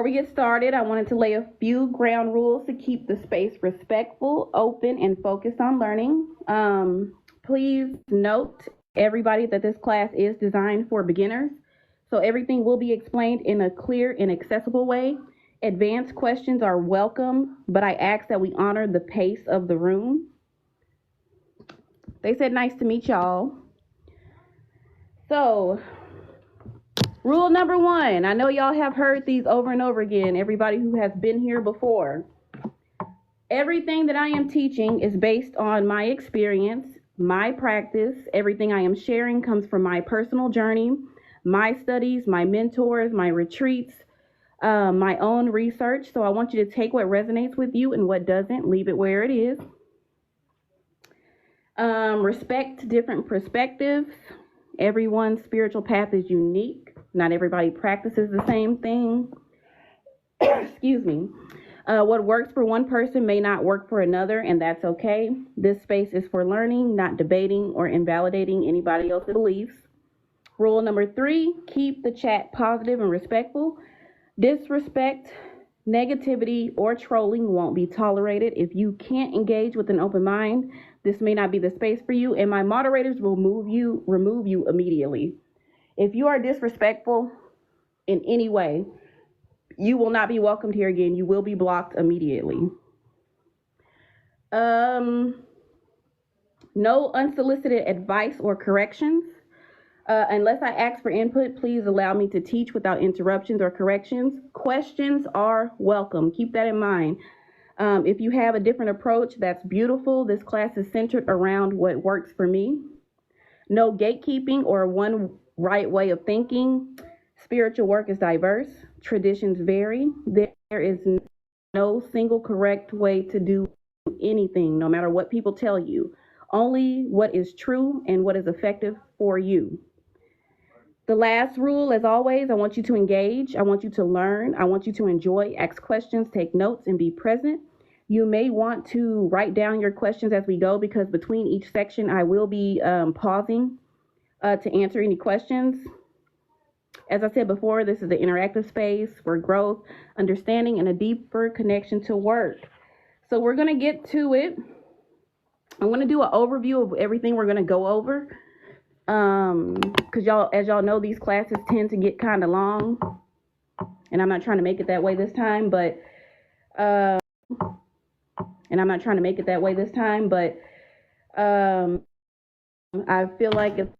Before we get started, I wanted to lay a few ground rules to keep the space respectful, open, and focused on learning. Please note, everybody, that this class is designed for beginners, so everything will be explained in a clear and accessible way. Advanced questions are welcome, but I ask that we honor the pace of the room. They said nice to meet y'all. So, rule number one, I know y'all have heard these over and over again, everybody who has been here before. Everything that I am teaching is based on my experience, my practice. Everything I am sharing comes from my personal journey, my studies, my mentors, my retreats, my own research. So I want you to take what resonates with you and what doesn't, leave it where it is. Respect different perspectives. Everyone's spiritual path is unique. Not everybody practices the same thing. Excuse me. What works for one person may not work for another, and that's okay. This space is for learning, not debating or invalidating anybody else's beliefs. Rule number 3, keep the chat positive and respectful. Disrespect, negativity, or trolling won't be tolerated. If you can't engage with an open mind, this may not be the space for you, and my moderators will remove you immediately. If you are disrespectful in any way, you will not be welcomed here again. You will be blocked immediately. No unsolicited advice or corrections. Unless I ask for input, please allow me to teach without interruptions or corrections. Questions are welcome. Keep that in mind. If you have a different approach, that's beautiful. This class is centered around what works for me. No gatekeeping or one right way of thinking. Spiritual work is diverse. Traditions vary. There is no single correct way to do anything, no matter what people tell you. Only what is true and what is effective for you. The last rule, as always, I want you to engage. I want you to learn. I want you to enjoy, ask questions, take notes, and be present. You may want to write down your questions as we go, because between each section, I will be pausing to answer any questions. As I said before, this is an interactive space for growth, understanding, and a deeper connection to work. So we're going to get to it. I'm going to do an overview of everything we're going to go over. Because as y'all know, these classes tend to get kind of long. And I'm not trying to make it that way this time, but I feel like if you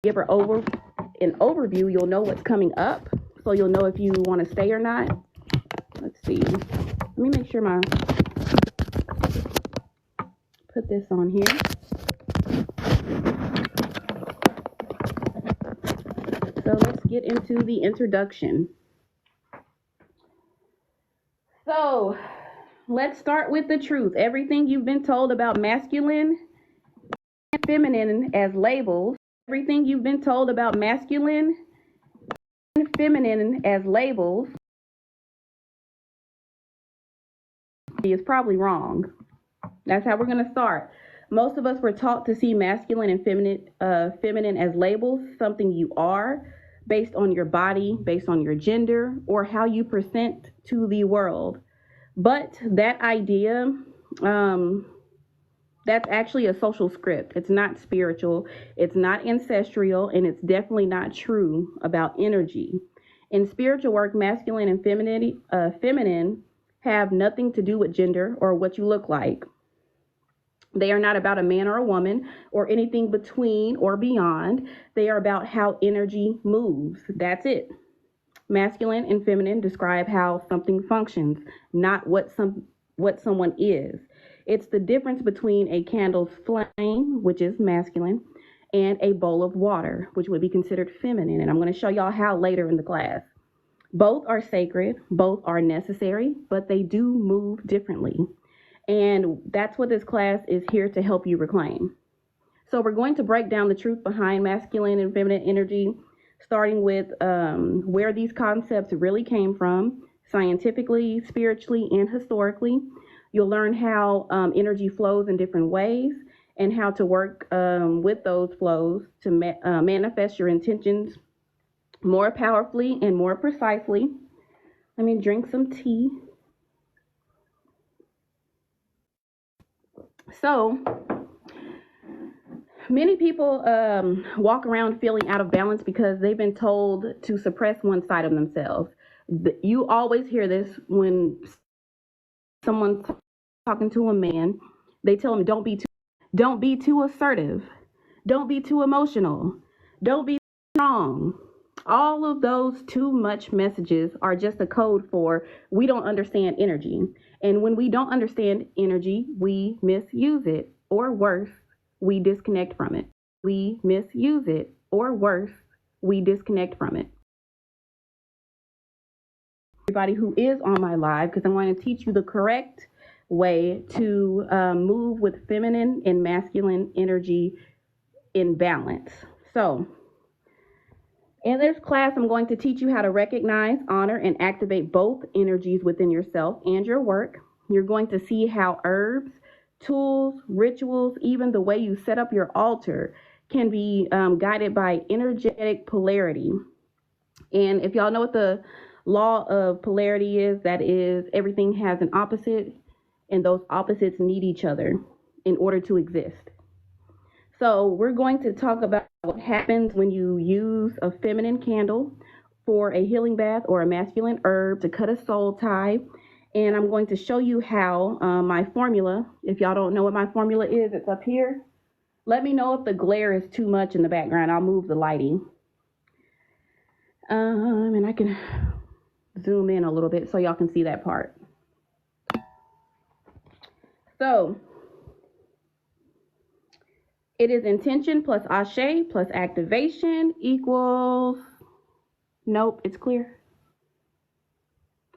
give her an overview, you'll know what's coming up, so you'll know if you want to stay or not. Let's see. Let me make sure put this on here. So let's get into the introduction. So let's start with the truth. Everything you've been told about masculine and feminine as labels, everything you've been told about masculine and feminine as labels is probably wrong. That's how we're going to start. Most of us were taught to see masculine and feminine as labels, something you are, based on your body, based on your gender, or how you present to the world. But that idea, that's actually a social script. It's not spiritual, it's not ancestral, and it's definitely not true about energy. In spiritual work, masculine and feminine have nothing to do with gender or what you look like. They are not about a man or a woman or anything between or beyond. They are about how energy moves. That's it. Masculine and feminine describe how something functions, not what someone is. It's the difference between a candle's flame, which is masculine, and a bowl of water, which would be considered feminine. And I'm going to show y'all how later in the class. Both are sacred, both are necessary, but they do move differently. And that's what this class is here to help you reclaim. So we're going to break down the truth behind masculine and feminine energy, starting with where these concepts really came from, scientifically, spiritually, and historically. You'll learn how energy flows in different ways and how to work with those flows to manifest your intentions more powerfully and more precisely. Let me drink some tea. So, many people walk around feeling out of balance because they've been told to suppress one side of themselves. You always hear this when someone's talking to a man. They tell him, don't be too assertive. Don't be too emotional. Don't be strong. All of those too much messages are just a code for we don't understand energy. And when we don't understand energy, we misuse it, or worse, we disconnect from it. We misuse it, or worse, we disconnect from it. Everybody who is on my live, because I'm going to teach you the correct way to move with feminine and masculine energy in balance. So, in this class, I'm going to teach you how to recognize, honor, and activate both energies within yourself and your work. You're going to see how herbs, tools, rituals, even the way you set up your altar can be guided by energetic polarity. And if y'all know what the law of polarity is, that is everything has an opposite, and those opposites need each other in order to exist. So we're going to talk about what happens when you use a feminine candle for a healing bath or a masculine herb to cut a soul tie. And I'm going to show you how my formula, if y'all don't know what my formula is, it's up here. Let me know if the glare is too much in the background. I'll move the lighting. And I can zoom in a little bit so y'all can see that part. So, it is intention plus Ashe plus activation equals, nope, it's clear.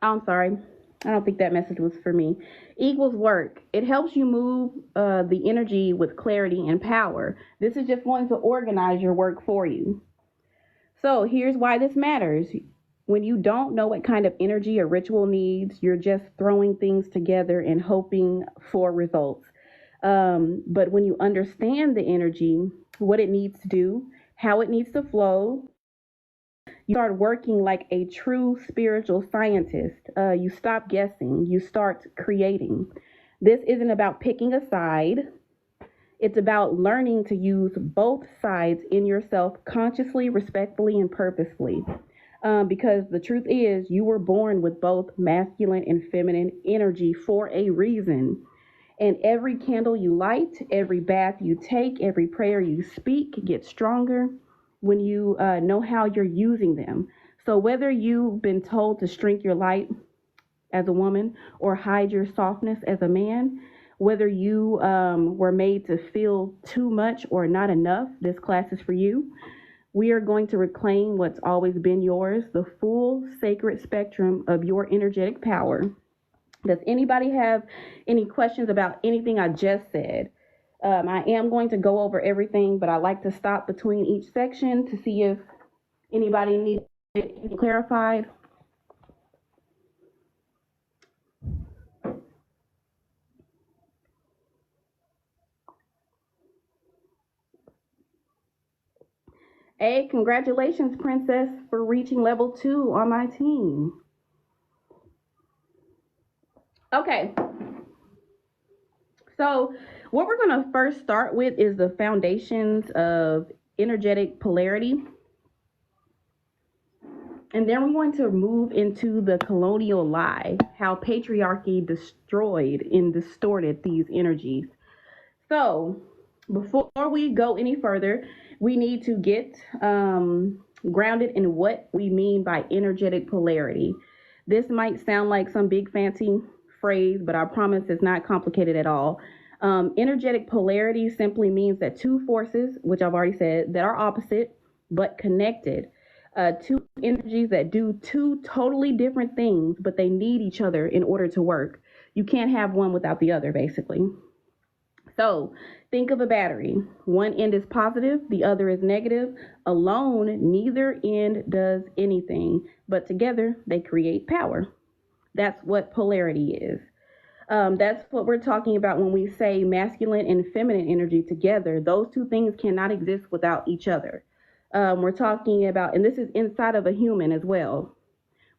Oh, I'm sorry. I don't think that message was for me. Equals work. It helps you move the energy with clarity and power. This is just going to organize your work for you. So here's why this matters. When you don't know what kind of energy a ritual needs, you're just throwing things together and hoping for results. But when you understand the energy, what it needs to do, how it needs to flow, you start working like a true spiritual scientist. You stop guessing, you start creating. This isn't about picking a side. It's about learning to use both sides in yourself consciously, respectfully, and purposefully. Because the truth is, you were born with both masculine and feminine energy for a reason. And every candle you light, every bath you take, every prayer you speak gets stronger when you know how you're using them. So whether you've been told to shrink your light as a woman or hide your softness as a man, whether you were made to feel too much or not enough, this class is for you. We are going to reclaim what's always been yours, the full sacred spectrum of your energetic power. Does anybody have any questions about anything I just said? I am going to go over everything, but I like to stop between each section to see if anybody needs it clarified. Hey, congratulations, Princess, for reaching level 2 on my team. Okay. So what we're going to first start with is the foundations of energetic polarity. And then we're going to move into the colonial lie, how patriarchy destroyed and distorted these energies. So before we go any further, we need to get grounded in what we mean by energetic polarity. This might sound like some big fancy phrase, but I promise it's not complicated at all. Energetic polarity simply means that two forces, which I've already said, that are opposite but connected. Two energies that do two totally different things, but they need each other in order to work. You can't have one without the other, basically. So think of a battery. One end is positive, the other is negative. Alone, neither end does anything, but together they create power. That's what polarity is. That's what we're talking about when we say masculine and feminine energy together. Those two things cannot exist without each other. We're talking about, and this is inside of a human as well.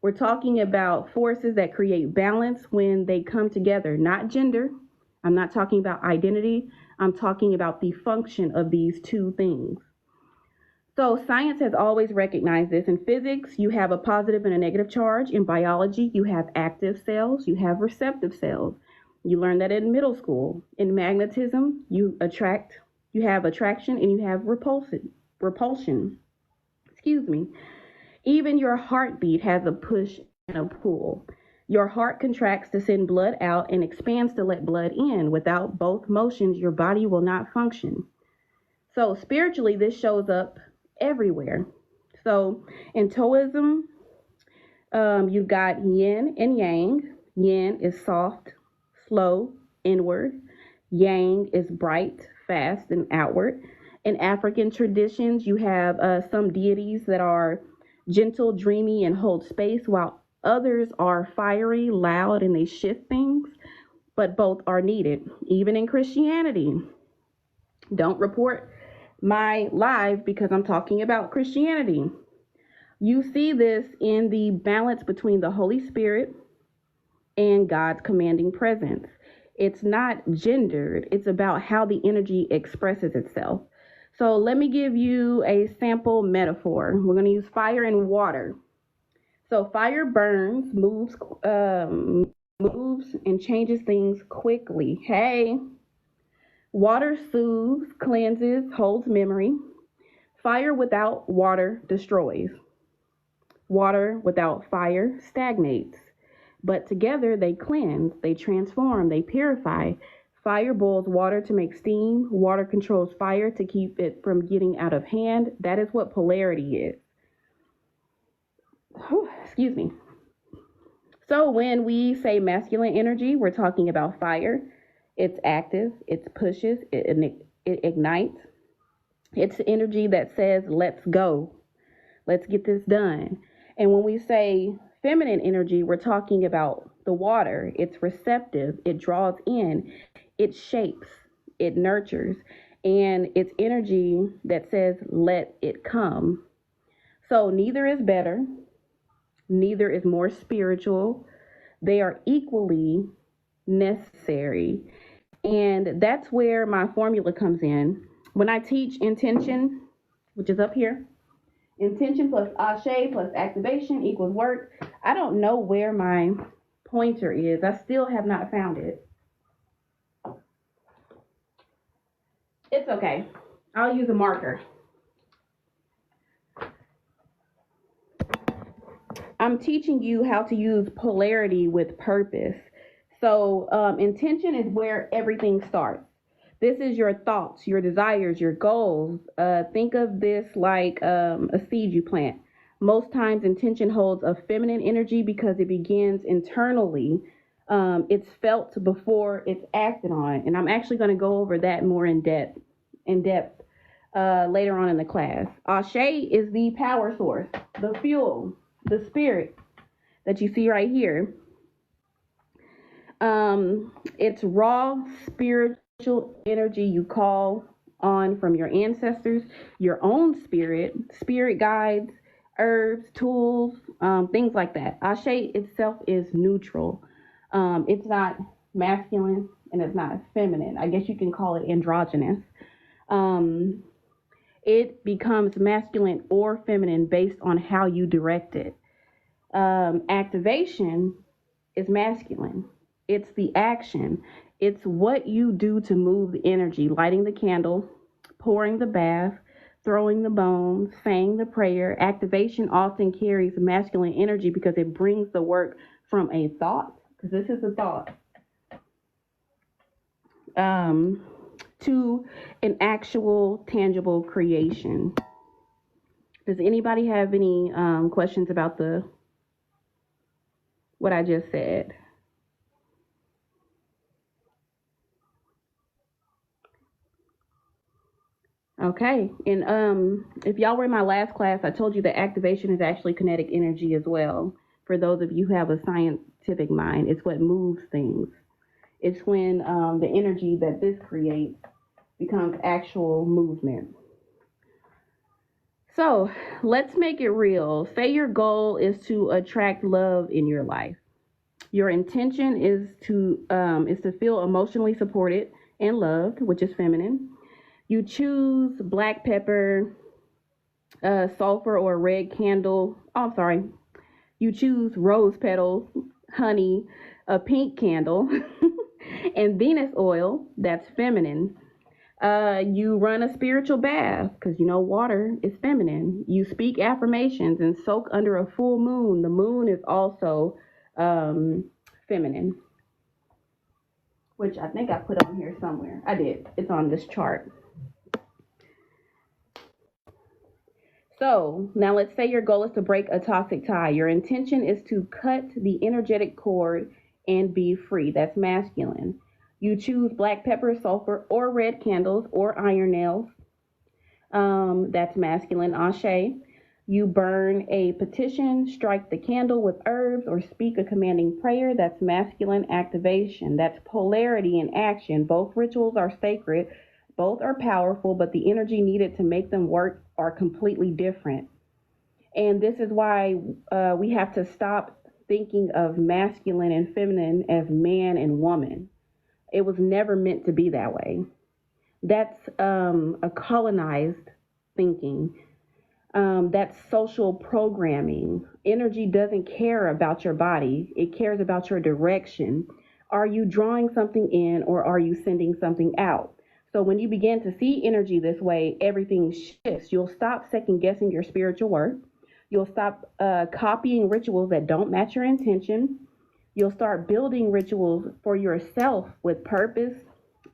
We're talking about forces that create balance when they come together, not gender. I'm not talking about identity. I'm talking about the function of these two things. So science has always recognized this. In physics, you have a positive and a negative charge. In biology, you have active cells, you have receptive cells. You learn that in middle school. In magnetism, you have attraction and you have repulsion. Excuse me. Even your heartbeat has a push and a pull. Your heart contracts to send blood out and expands to let blood in. Without both motions, your body will not function. So spiritually, this shows up everywhere. So in Taoism, you've got yin and yang. Yin is soft, slow, inward. Yang is bright, fast, and outward. In African traditions, you have some deities that are gentle, dreamy, and hold space, while others are fiery, loud, and they shift things, but both are needed. Even in Christianity, don't report my live because I'm talking about Christianity. You see this in the balance between the Holy Spirit and God's commanding presence. It's not gendered, it's about how the energy expresses itself. So let me give you a sample metaphor. We're going to use fire and water. So fire burns, moves and changes things quickly. Hey. Water soothes, cleanses, holds memory. Fire without water destroys. Water without fire stagnates. But together they cleanse, they transform, they purify. Fire boils water to make steam. Water controls fire to keep it from getting out of hand. That is what polarity is. Excuse me. So when we say masculine energy, we're talking about fire. It's active, it pushes, it ignites. It's the energy that says, let's go. Let's get this done. And when we say feminine energy, we're talking about the water. It's receptive, it draws in, it shapes, it nurtures, and it's energy that says, let it come. So neither is better, neither is more spiritual. They are equally necessary. And that's where my formula comes in. When I teach intention, which is up here, intention plus Ashe plus activation equals work, I don't know where my pointer is. I still have not found it. It's okay. I'll use a marker. I'm teaching you how to use polarity with purpose. So intention is where everything starts. This is your thoughts, your desires, your goals. Think of this like a seed you plant. Most times intention holds a feminine energy because it begins internally. It's felt before it's acted on. And I'm actually going to go over that more in depth later on in the class. Ashe is the power source, the fuel, the spirit that you see right here. It's raw spiritual energy you call on from your ancestors, your own spirit guides, herbs, tools, things like that. Ashe itself is neutral. It's not masculine and it's not feminine. I guess you can call it androgynous. It becomes masculine or feminine based on how you direct it. Activation is masculine. It's the action. It's what you do to move the energy, lighting the candle, pouring the bath, throwing the bones, saying the prayer. Activation often carries masculine energy because it brings the work from a thought, because this is a thought, to an actual tangible creation. Does anybody have any questions about what I just said? Okay, and if y'all were in my last class, I told you that activation is actually kinetic energy as well. For those of you who have a scientific mind, it's what moves things. It's when the energy that this creates becomes actual movement. So let's make it real. Say your goal is to attract love in your life. Your intention is to feel emotionally supported and loved, which is feminine. You choose black pepper, sulfur, or red candle. Oh, I'm sorry. You choose rose petals, honey, a pink candle, and Venus oil. That's feminine. You run a spiritual bath because you know water is feminine. You speak affirmations and soak under a full moon. The moon is also feminine, which I think I put on here somewhere. I did. It's on this chart. So now let's say your goal is to break a toxic tie. Your intention is to cut the energetic cord and be free. That's masculine. You choose black pepper, sulfur, or red candles, or iron nails. That's masculine. Ashe. You burn a petition, strike the candle with herbs, or speak a commanding prayer. That's masculine activation. That's polarity in action. Both rituals are sacred. Both are powerful, but the energy needed to make them work are completely different. And this is why we have to stop thinking of masculine and feminine as man and woman. It was never meant to be that way. That's a colonized thinking. That's social programming. Energy doesn't care about your body. It cares about your direction. Are you drawing something in or are you sending something out? So when you begin to see energy this way, everything shifts. You'll stop second guessing your spiritual work. You'll stop copying rituals that don't match your intention. You'll start building rituals for yourself with purpose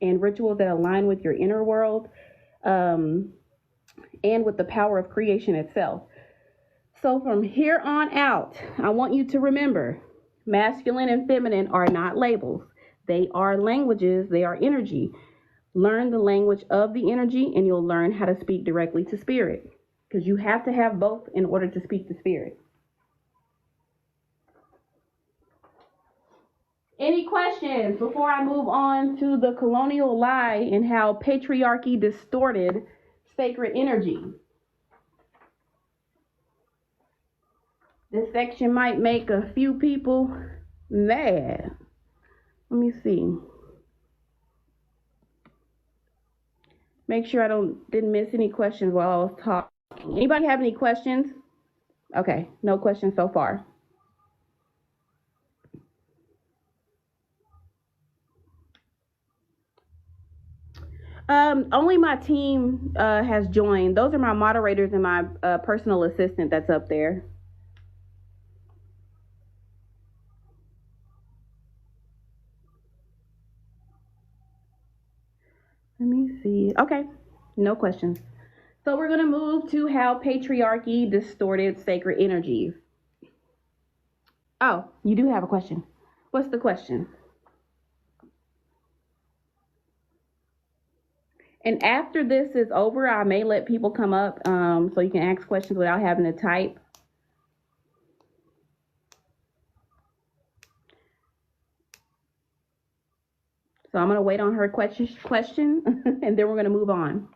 and rituals that align with your inner world and with the power of creation itself. So from here on out, I want you to remember masculine and feminine are not labels. They are languages, they are energy. Learn the language of the energy and you'll learn how to speak directly to spirit, because you have to have both in order to speak to spirit. Any questions before I move on to the colonial lie and how patriarchy distorted sacred energy? This section might make a few people mad. Let me see. Make sure I didn't miss any questions while I was talking. Anybody have any questions? Okay, no questions so far. Only my team has joined. Those are my moderators and my personal assistant that's up there. Let me see. Okay, no questions. So we're going to move to how patriarchy distorted sacred energies. Oh, you do have a question. What's the question? And after this is over, I may let people come up so you can ask questions without having to type. So I'm going to wait on her question and then we're going to move on.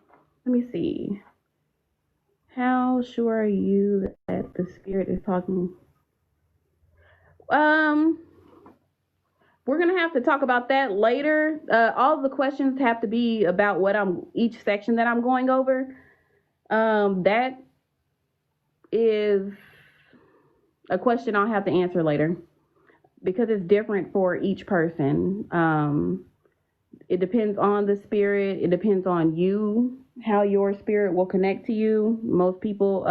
Let me see. How sure are you that the spirit is talking? We're going to have to talk about that later. All of the questions have to be about what each section that I'm going over. That is a question I'll have to answer later because it's different for each person. It depends on the spirit. It depends on you, how your spirit will connect to you. Most people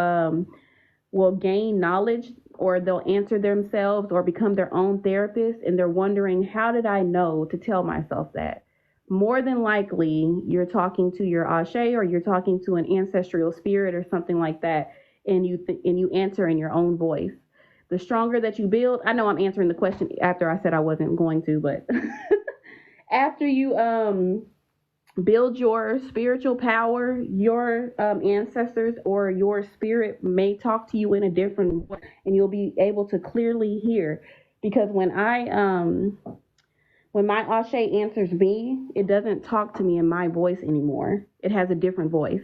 will gain knowledge or they'll answer themselves or become their own therapist, and they're wondering, how did I know to tell myself that? More than likely, you're talking to your Ashe or you're talking to an ancestral spirit or something like that, and you answer in your own voice. The stronger that you build, I know I'm answering the question after I said I wasn't going to, but after you build your spiritual power, your ancestors or your spirit may talk to you in a different way, and you'll be able to clearly hear. Because when my Ashe answers me, it doesn't talk to me in my voice anymore. It has a different voice.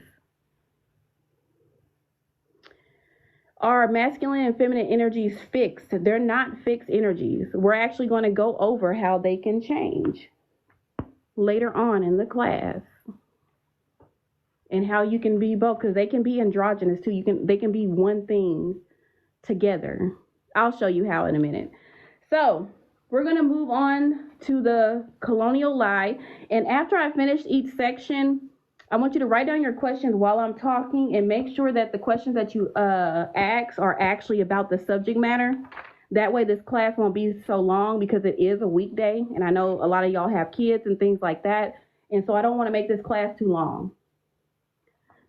Are masculine and feminine energies fixed? They're not fixed energies. We're actually going to go over how they can change later on in the class, and how you can be both, because they can be androgynous too. They can be one thing together. I'll show you how in a minute. So we're going to move on to the colonial lie. And after I finish each section, I want you to write down your questions while I'm talking, and make sure that the questions that you ask are actually about the subject matter. That way this class won't be so long, because it is a weekday, and I know a lot of y'all have kids and things like that, and so I don't want to make this class too long.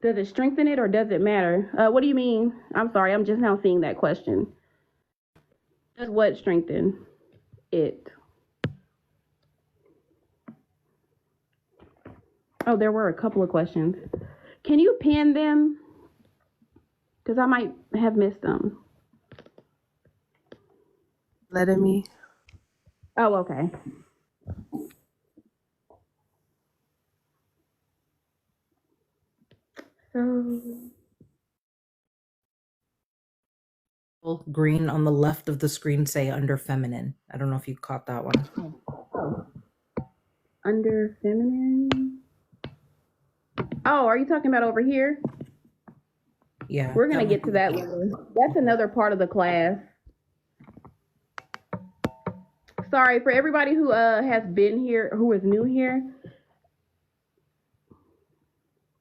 Does it strengthen it or does it matter? What do you mean? I'm sorry, I'm just now seeing that question. Does what strengthen it? Oh, there were a couple of questions. Can you pin them? Because I might have missed them. Letting me. Oh, okay. So Green on the left of the screen say under feminine. I don't know if you caught that one. Oh. Under feminine. Oh, are you talking about over here? Yeah. We're going to get to that later. That's another part of the class. Sorry, for everybody who has been here, who is new here.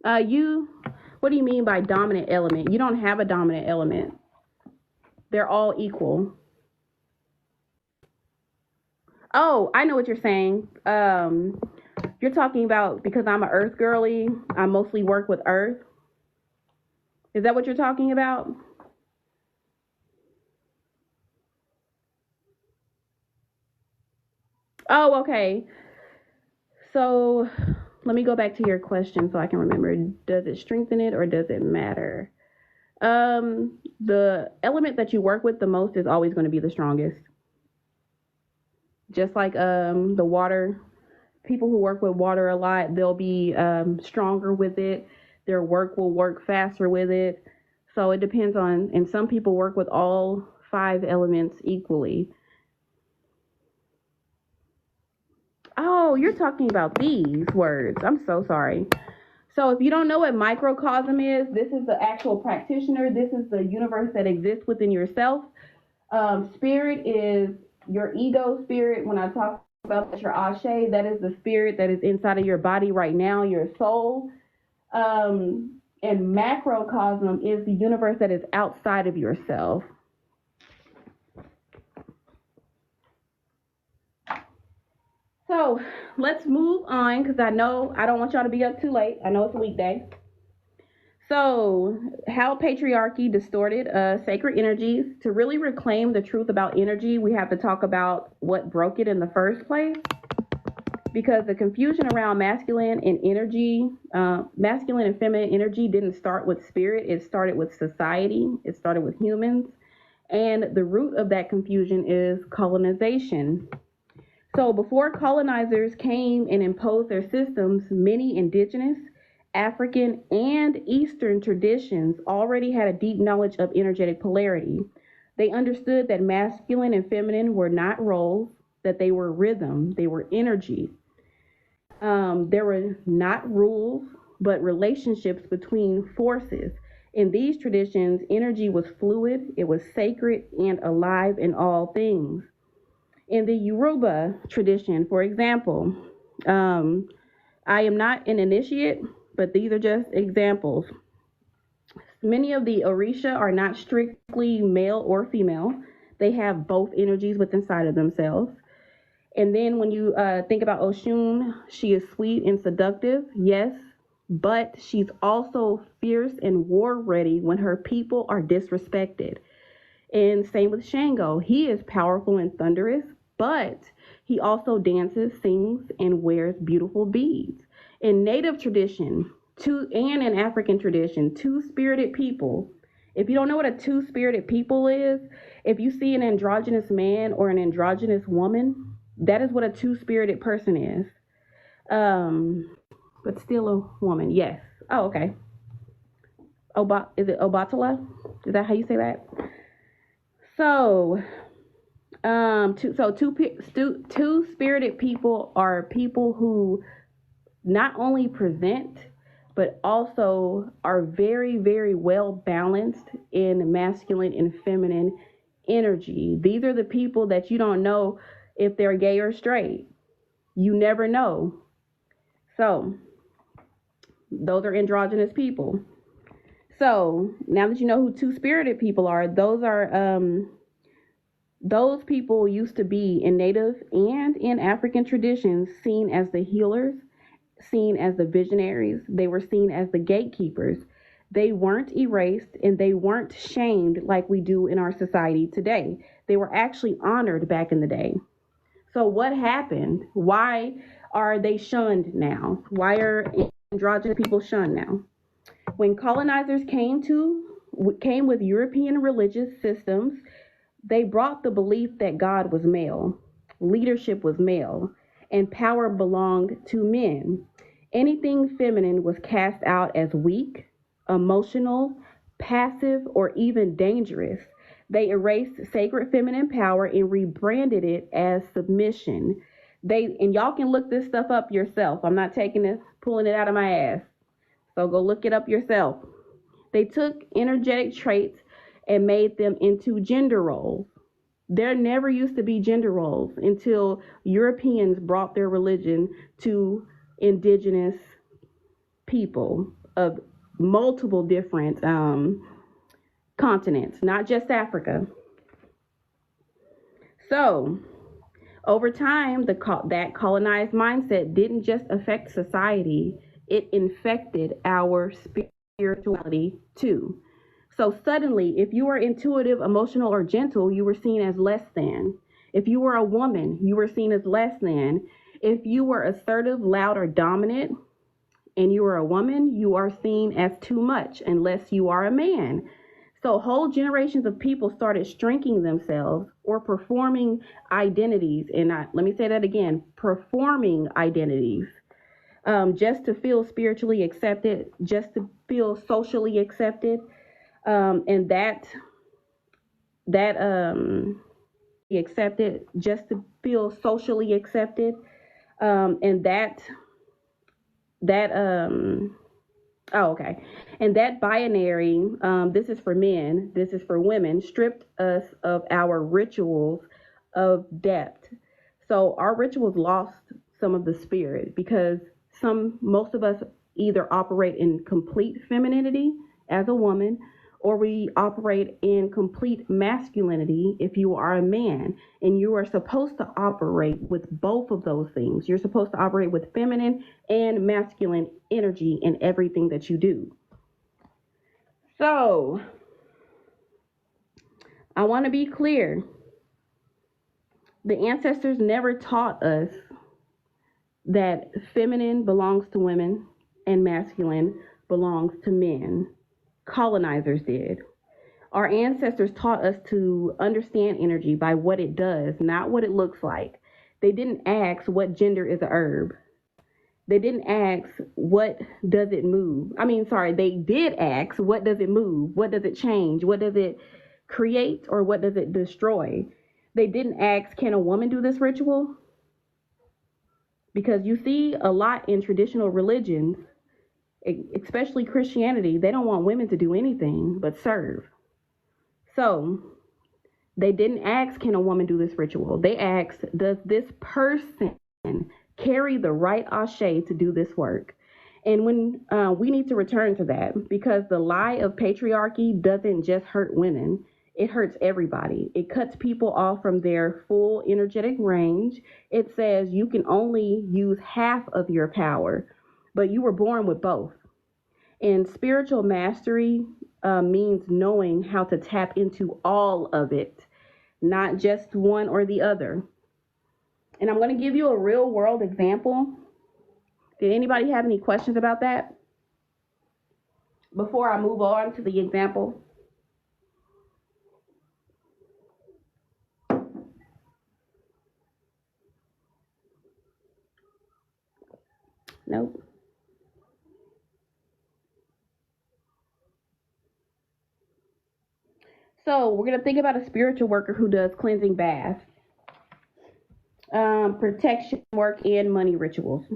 What do you mean by dominant element? You don't have a dominant element. They're all equal. Oh, I know what you're saying. You're talking about, because I'm an earth girly, I mostly work with earth. Is that what you're talking about? Oh, okay. So let me go back to your question so I can remember. Does it strengthen it or does it matter? The element that you work with the most is always going to be the strongest. Just like the water, people who work with water a lot, they'll be stronger with it. Their work will work faster with it. So it depends on, and some people work with all 5 elements equally. Oh, you're talking about these words. I'm so sorry. So if you don't know what microcosm is, this is the actual practitioner. This is the universe that exists within yourself. Spirit is your ego spirit. When I talk about your Ashe, that is the spirit that is inside of your body right now, your soul. And macrocosm is the universe that is outside of yourself. So let's move on, because I know I don't want y'all to be up too late. I know it's a weekday. So how patriarchy distorted sacred energies. To really reclaim the truth about energy, we have to talk about what broke it in the first place. Because the confusion around masculine and feminine energy didn't start with spirit. It started with society. It started with humans. And the root of that confusion is colonization. So before colonizers came and imposed their systems, many indigenous, African, and Eastern traditions already had a deep knowledge of energetic polarity. They understood that masculine and feminine were not roles, that they were rhythm, they were energy. There were not rules, but relationships between forces. In these traditions, energy was fluid, it was sacred, and alive in all things. In the Yoruba tradition, for example, I am not an initiate, but these are just examples. Many of the Orisha are not strictly male or female. They have both energies within inside of themselves. And then when you think about Oshun, she is sweet and seductive, yes, but she's also fierce and war ready when her people are disrespected. And same with Shango. He is powerful and thunderous, but he also dances, sings, and wears beautiful beads. In Native tradition, and in African tradition, two-spirited people. If you don't know what a two-spirited people is, if you see an androgynous man or an androgynous woman, that is what a two-spirited person is. But still a woman, yes. Oh, okay. Is it Obatala? Is that how you say that? So, two spirited people are people who not only present, but also are very, very well balanced in masculine and feminine energy. These are the people that you don't know if they're gay or straight. You never know. So, those are androgynous people. So, now that you know who two spirited people are, those people used to be in Native and in African traditions seen as the healers, seen as the visionaries. They were seen as the gatekeepers. They weren't erased and they weren't shamed like we do in our society today. They were actually honored back in the day. So what happened? Why are they shunned now? Why are androgynous people shunned now? When colonizers came with European religious systems, they brought the belief that God was male, leadership was male, and power belonged to men. Anything feminine was cast out as weak, emotional, passive, or even dangerous. They erased sacred feminine power and rebranded it as submission. And y'all can look this stuff up yourself. I'm not pulling it out of my ass. So go look it up yourself. They took energetic traits and made them into gender roles. There never used to be gender roles until Europeans brought their religion to indigenous people of multiple different continents, not just Africa. So, over time, that colonized mindset didn't just affect society, it infected our spirituality too. So suddenly, if you were intuitive, emotional, or gentle, you were seen as less than. If you were a woman, you were seen as less than. If you were assertive, loud, or dominant, and you are a woman, you are seen as too much unless you are a man. So whole generations of people started shrinking themselves or performing identities. And let me say that again, performing identities, just to feel spiritually accepted, just to feel socially accepted. And accepted, just to feel socially accepted. And that Oh, okay. And that binary, this is for men, this is for women, stripped us of our rituals of depth. So our rituals lost some of the spirit because most of us either operate in complete femininity as a woman, or we operate in complete masculinity if you are a man. And you are supposed to operate with both of those things. You're supposed to operate with feminine and masculine energy in everything that you do. So, I want to be clear. The ancestors never taught us that feminine belongs to women and masculine belongs to men. Colonizers did. Our ancestors taught us to understand energy by what it does, not what it looks like. They didn't ask what gender is a herb. They didn't ask what does it move. They did ask what does it move? What does it change? What does it create or what does it destroy? They didn't ask, can a woman do this ritual? Because you see a lot in traditional religions, especially Christianity, they don't want women to do anything but serve. So they didn't ask, can a woman do this ritual? They asked, does this person carry the right ashe to do this work? And when we need to return to that, because the lie of patriarchy doesn't just hurt women, it hurts everybody. It cuts people off from their full energetic range. It says you can only use half of your power, but you were born with both. And spiritual mastery means knowing how to tap into all of it, not just one or the other. And I'm going to give you a real world example. Did anybody have any questions about that before I move on to the example? Nope. So we're going to think about a spiritual worker who does cleansing baths, protection work, and money rituals.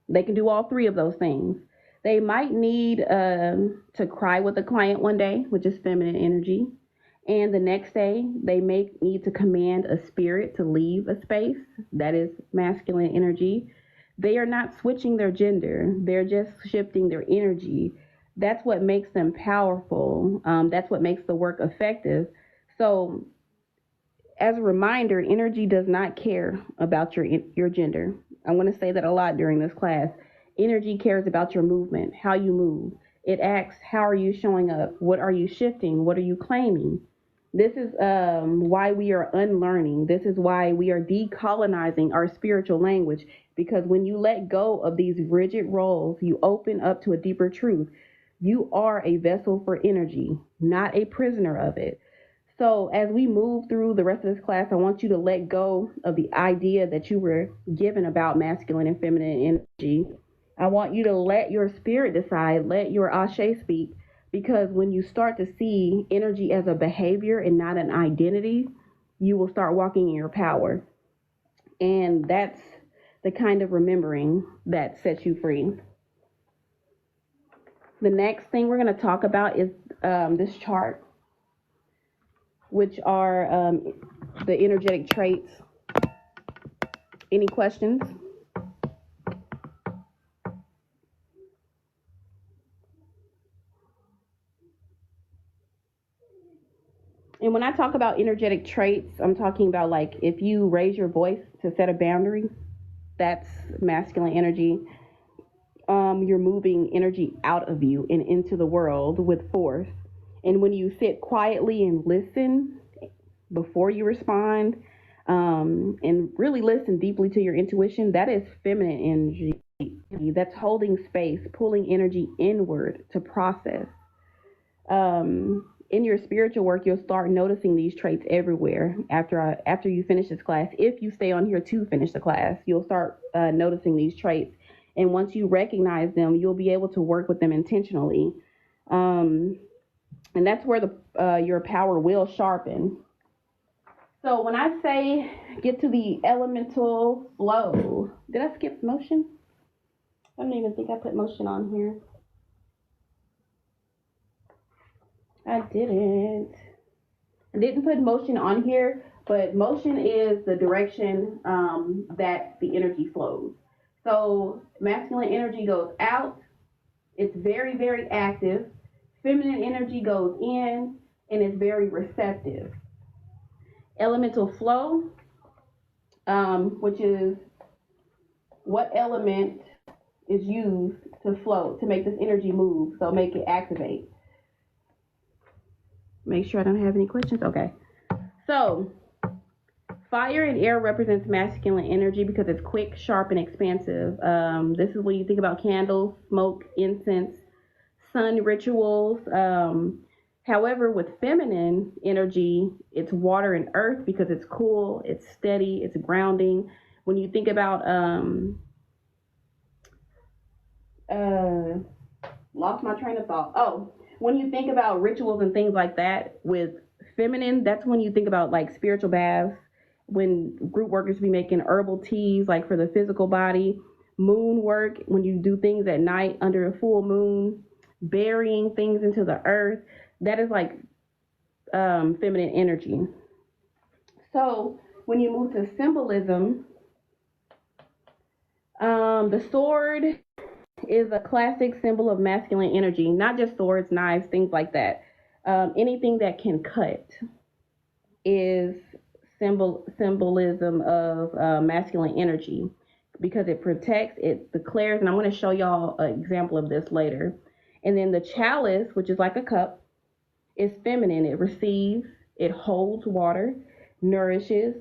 They can do all three of those things. They might need to cry with a client one day, which is feminine energy. And the next day, they may need to command a spirit to leave a space. That is masculine energy. They are not switching their gender. They're just shifting their energy. That's what makes them powerful. That's what makes the work effective. So, as a reminder, energy does not care about your gender. I'm going to say that a lot during this class. Energy cares about your movement, how you move. It asks, how are you showing up? What are you shifting? What are you claiming? This is why we are unlearning. This is why we are decolonizing our spiritual language, because when you let go of these rigid roles, you open up to a deeper truth. You are a vessel for energy, not a prisoner of it. So as we move through the rest of this class, I want you to let go of the idea that you were given about masculine and feminine energy. I want you to let your spirit decide, let your Ashe speak, because when you start to see energy as a behavior and not an identity, you will start walking in your power. And that's the kind of remembering that sets you free. The next thing we're going to talk about is this chart, which are the energetic traits. Any questions? And when I talk about energetic traits, I'm talking about like if you raise your voice to set a boundary, that's masculine energy. You're moving energy out of you and into the world with force. And when you sit quietly and listen before you respond, and really listen deeply to your intuition, that is feminine energy. That's holding space, pulling energy inward to process. In your spiritual work, you'll start noticing these traits everywhere after you finish this class. If you stay on here to finish the class, you'll start noticing these traits. And once you recognize them, you'll be able to work with them intentionally. And that's where your power will sharpen. So when I say get to the elemental flow, did I skip motion? I don't even think I put motion on here. I didn't. I didn't put motion on here, but motion is the direction that the energy flows. So masculine energy goes out. It's very, very active. Feminine energy goes in and is very receptive. Elemental flow, which is what element is used to flow, to make this energy move, so make it activate. Make sure I don't have any questions. Okay. So fire and air represents masculine energy because it's quick, sharp, and expansive. This is when you think about candles, smoke, incense, sun rituals. However, with feminine energy, it's water and earth because it's cool, it's steady, it's grounding. When you think about, lost my train of thought. Oh, when you think about rituals and things like that with feminine, that's when you think about like spiritual baths, when group workers be making herbal teas, like for the physical body, moon work, when you do things at night under a full moon, burying things into the earth, that is like feminine energy. So when you move to symbolism, the sword is a classic symbol of masculine energy, not just swords, knives, things like that. Anything that can cut is symbolism of masculine energy because it protects, it declares, and I'm going to show y'all an example of this later. And then the chalice, which is like a cup, is feminine. It receives, it holds water, nourishes.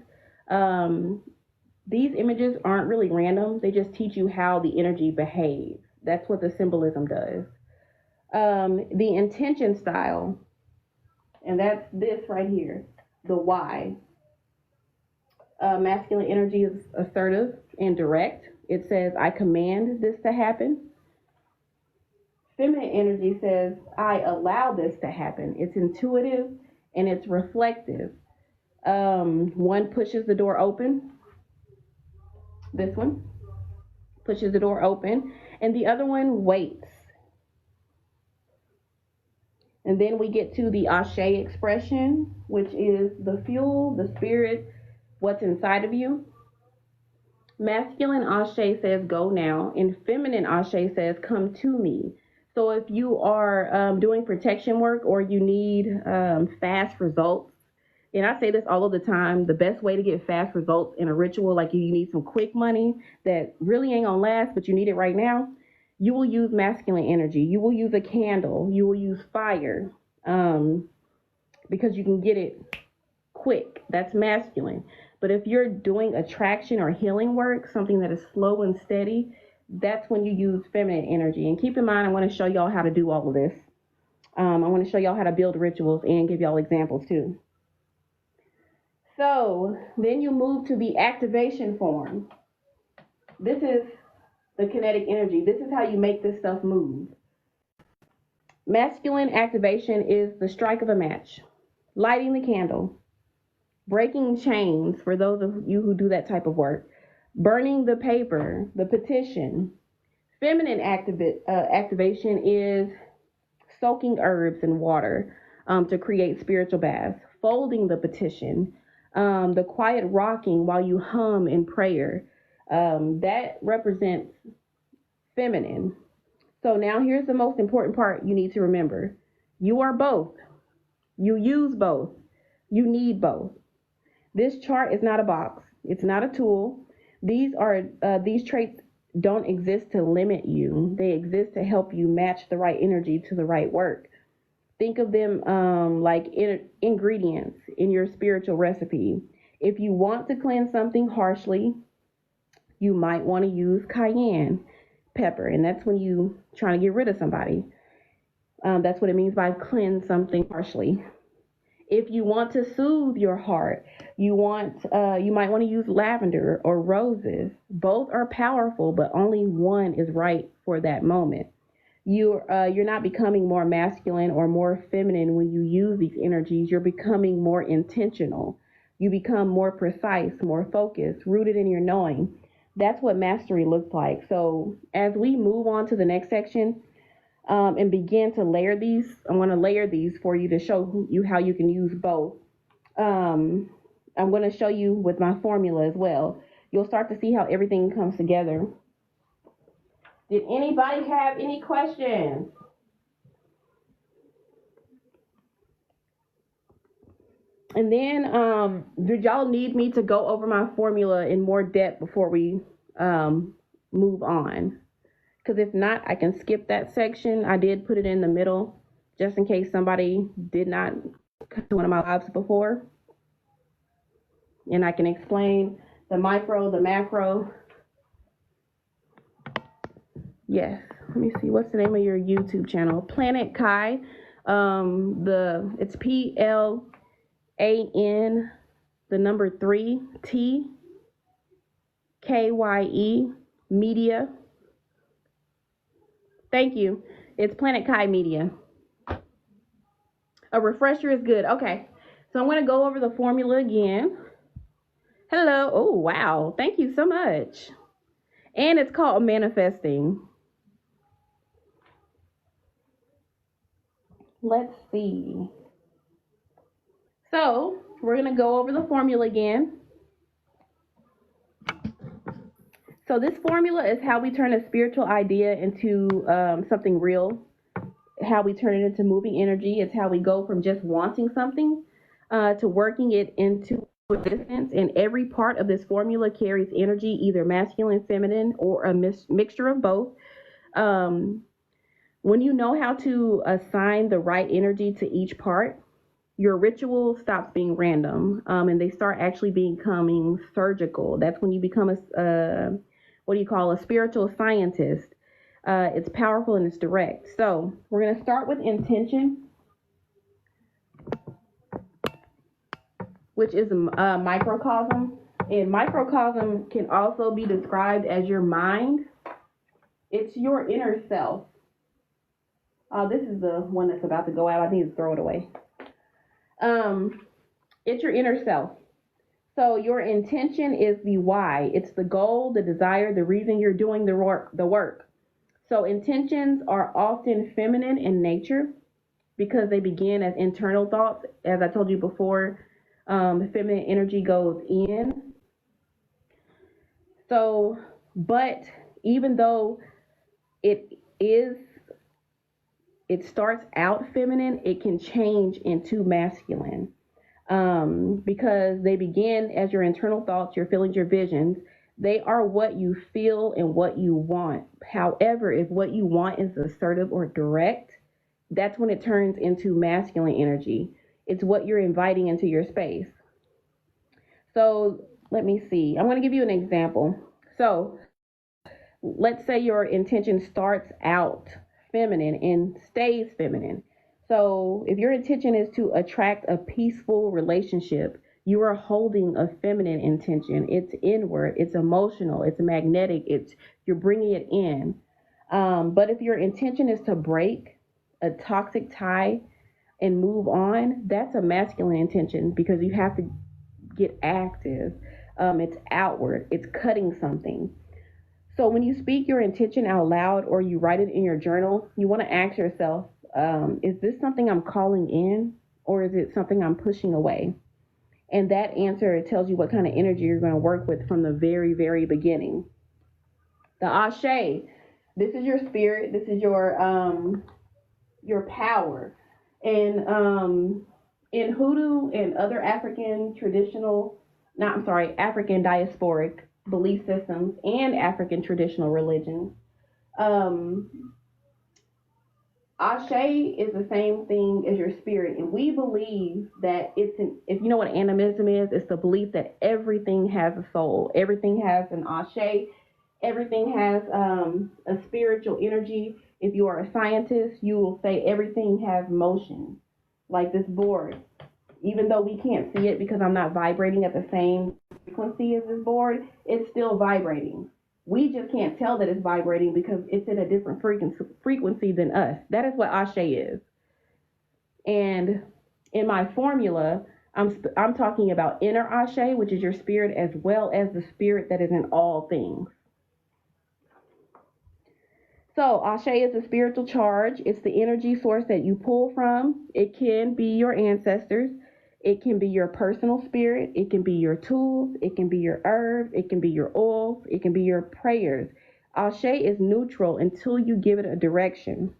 These images aren't really random. They just teach you how the energy behaves. That's what the symbolism does. The intention style, and that's this right here, the why. Masculine energy is assertive and direct. It says, I command this to happen. Feminine energy says, I allow this to happen. It's intuitive and it's reflective. One pushes the door open. This one pushes the door open, and the other one waits. And then we get to the Ashe expression, which is the fuel, the spirit, what's inside of you. Masculine Ashe says, go now, and feminine Ashe says, come to me. So if you are doing protection work or you need fast results, and I say this all of the time, the best way to get fast results in a ritual, like you need some quick money that really ain't gonna last, but you need it right now, you will use masculine energy. You will use a candle. You will use fire because you can get it quick. That's masculine. But if you're doing attraction or healing work, something that is slow and steady, that's when you use feminine energy. And keep in mind, I want to show y'all how to do all of this. I want to show y'all how to build rituals and give y'all examples too. So then you move to the activation form. This is the kinetic energy. This is how you make this stuff move. Masculine activation is the strike of a match, lighting the candle, breaking chains for those of you who do that type of work, burning the paper, the petition. Feminine activation is soaking herbs in water to create spiritual baths, folding the petition, the quiet rocking while you hum in prayer. That represents feminine. So now here's the most important part you need to remember. You are both. You use both. You need both. This chart is not a box. It's not a tool. These traits don't exist to limit you. They exist to help you match the right energy to the right work. Think of them like ingredients in your spiritual recipe. If you want to cleanse something harshly, you might want to use cayenne pepper, and that's when you trying to get rid of somebody. That's what it means by cleanse something harshly. If you want to soothe your heart, you might want to use lavender or roses. Both are powerful, but only one is right for that moment. You're not becoming more masculine or more feminine when you use these energies. You're becoming more intentional. You become more precise, more focused, rooted in your knowing. That's what mastery looks like. So as we move on to the next section and begin to layer these, I want to layer these for you to show you how you can use both. I'm going to show you with my formula as well. You'll start to see how everything comes together. Did anybody have any questions? And then, did y'all need me to go over my formula in more depth before we move on? Because if not, I can skip that section. I did put it in the middle, just in case somebody did not come to one of my lives before. And I can explain the micro, the macro. Yes, let me see. What's the name of your YouTube channel? Planet Kai. It's PLAN, the number 3 TKYE Media. Thank you. It's Planet Kai Media. A refresher is good. Okay, so I'm going to go over the formula again. Hello. Oh, wow. Thank you so much. And it's called manifesting. Let's see. So we're going to go over the formula again. So this formula is how we turn a spiritual idea into something real, how we turn it into moving energy. It's how we go from just wanting something to working it into existence. And every part of this formula carries energy, either masculine, feminine, or a mixture of both. When you know how to assign the right energy to each part, your ritual stops being random, and they start actually becoming surgical. That's when you become a spiritual scientist. It's powerful and it's direct. So we're going to start with intention, which is a microcosm. And microcosm can also be described as your mind. It's your inner self. This is the one that's about to go out. I need to throw it away. It's your inner self. So your intention is the why. It's the goal, the desire, the reason you're doing the work. So intentions are often feminine in nature because they begin as internal thoughts. As I told you before, feminine energy goes in. So, but even though it is, it starts out feminine, it can change into masculine. Because they begin as your internal thoughts, your feelings, your visions. They are what you feel and what you want. However, if what you want is assertive or direct, that's when it turns into masculine energy. It's what you're inviting into your space. So let me see. I'm going to give you an example. So let's say your intention starts out feminine and stays feminine. So if your intention is to attract a peaceful relationship, you are holding a feminine intention. It's inward, it's emotional, it's magnetic, you're bringing it in. But if your intention is to break a toxic tie and move on, that's a masculine intention because you have to get active. It's outward, it's cutting something. So when you speak your intention out loud or you write it in your journal, you want to ask yourself, is this something I'm calling in or is it something I'm pushing away? And that answer tells you what kind of energy you're going to work with from the very, very beginning. The Ashe, this is your spirit, this is your power. And in Hoodoo and other African African diasporic belief systems and African traditional religions, Ashe is the same thing as your spirit, and we believe that if you know what animism is, it's the belief that everything has a soul, everything has an Ashe, everything has a spiritual energy. If you are a scientist, you will say everything has motion, like this board. Even though we can't see it because I'm not vibrating at the same frequency as this board, it's still vibrating. We just can't tell that it's vibrating because it's in a different frequency than us. That is what Ashe is. And in my formula, I'm talking about inner Ashe, which is your spirit, as well as the spirit that is in all things. So Ashe is a spiritual charge. It's the energy source that you pull from. It can be your ancestors. It can be your personal spirit. It can be your tools. It can be your herbs. It can be your oils. It can be your prayers. Ashe is neutral until you give it a direction.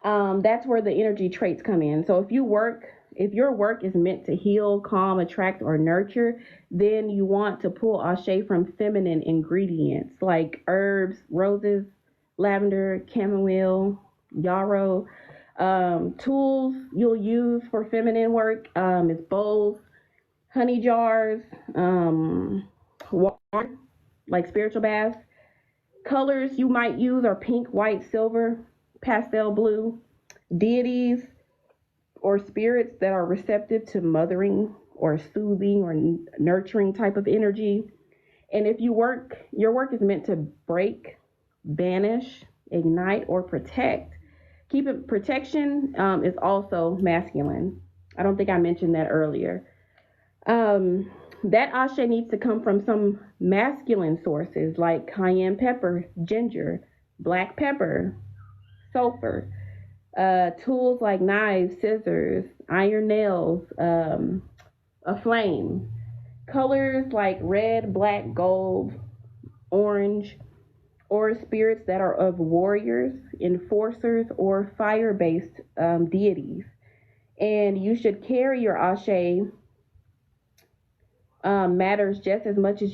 That's where the energy traits come in. So if your work is meant to heal, calm, attract, or nurture, then you want to pull Ashe from feminine ingredients like herbs, roses, lavender, chamomile, yarrow. Tools you'll use for feminine work is bowls, honey jars, water, like spiritual baths. Colors you might use are pink, white, silver, pastel blue. Deities or spirits that are receptive to mothering or soothing or nurturing type of energy. And if your work is meant to break, banish, ignite, or protect. Protection is also masculine. I don't think I mentioned that earlier. That Ashe needs to come from some masculine sources like cayenne pepper, ginger, black pepper, sulfur, tools like knives, scissors, iron nails, a flame, colors like red, black, gold, orange, or spirits that are of warriors, enforcers, or fire-based deities. And you should carry your Ashe matters just as much as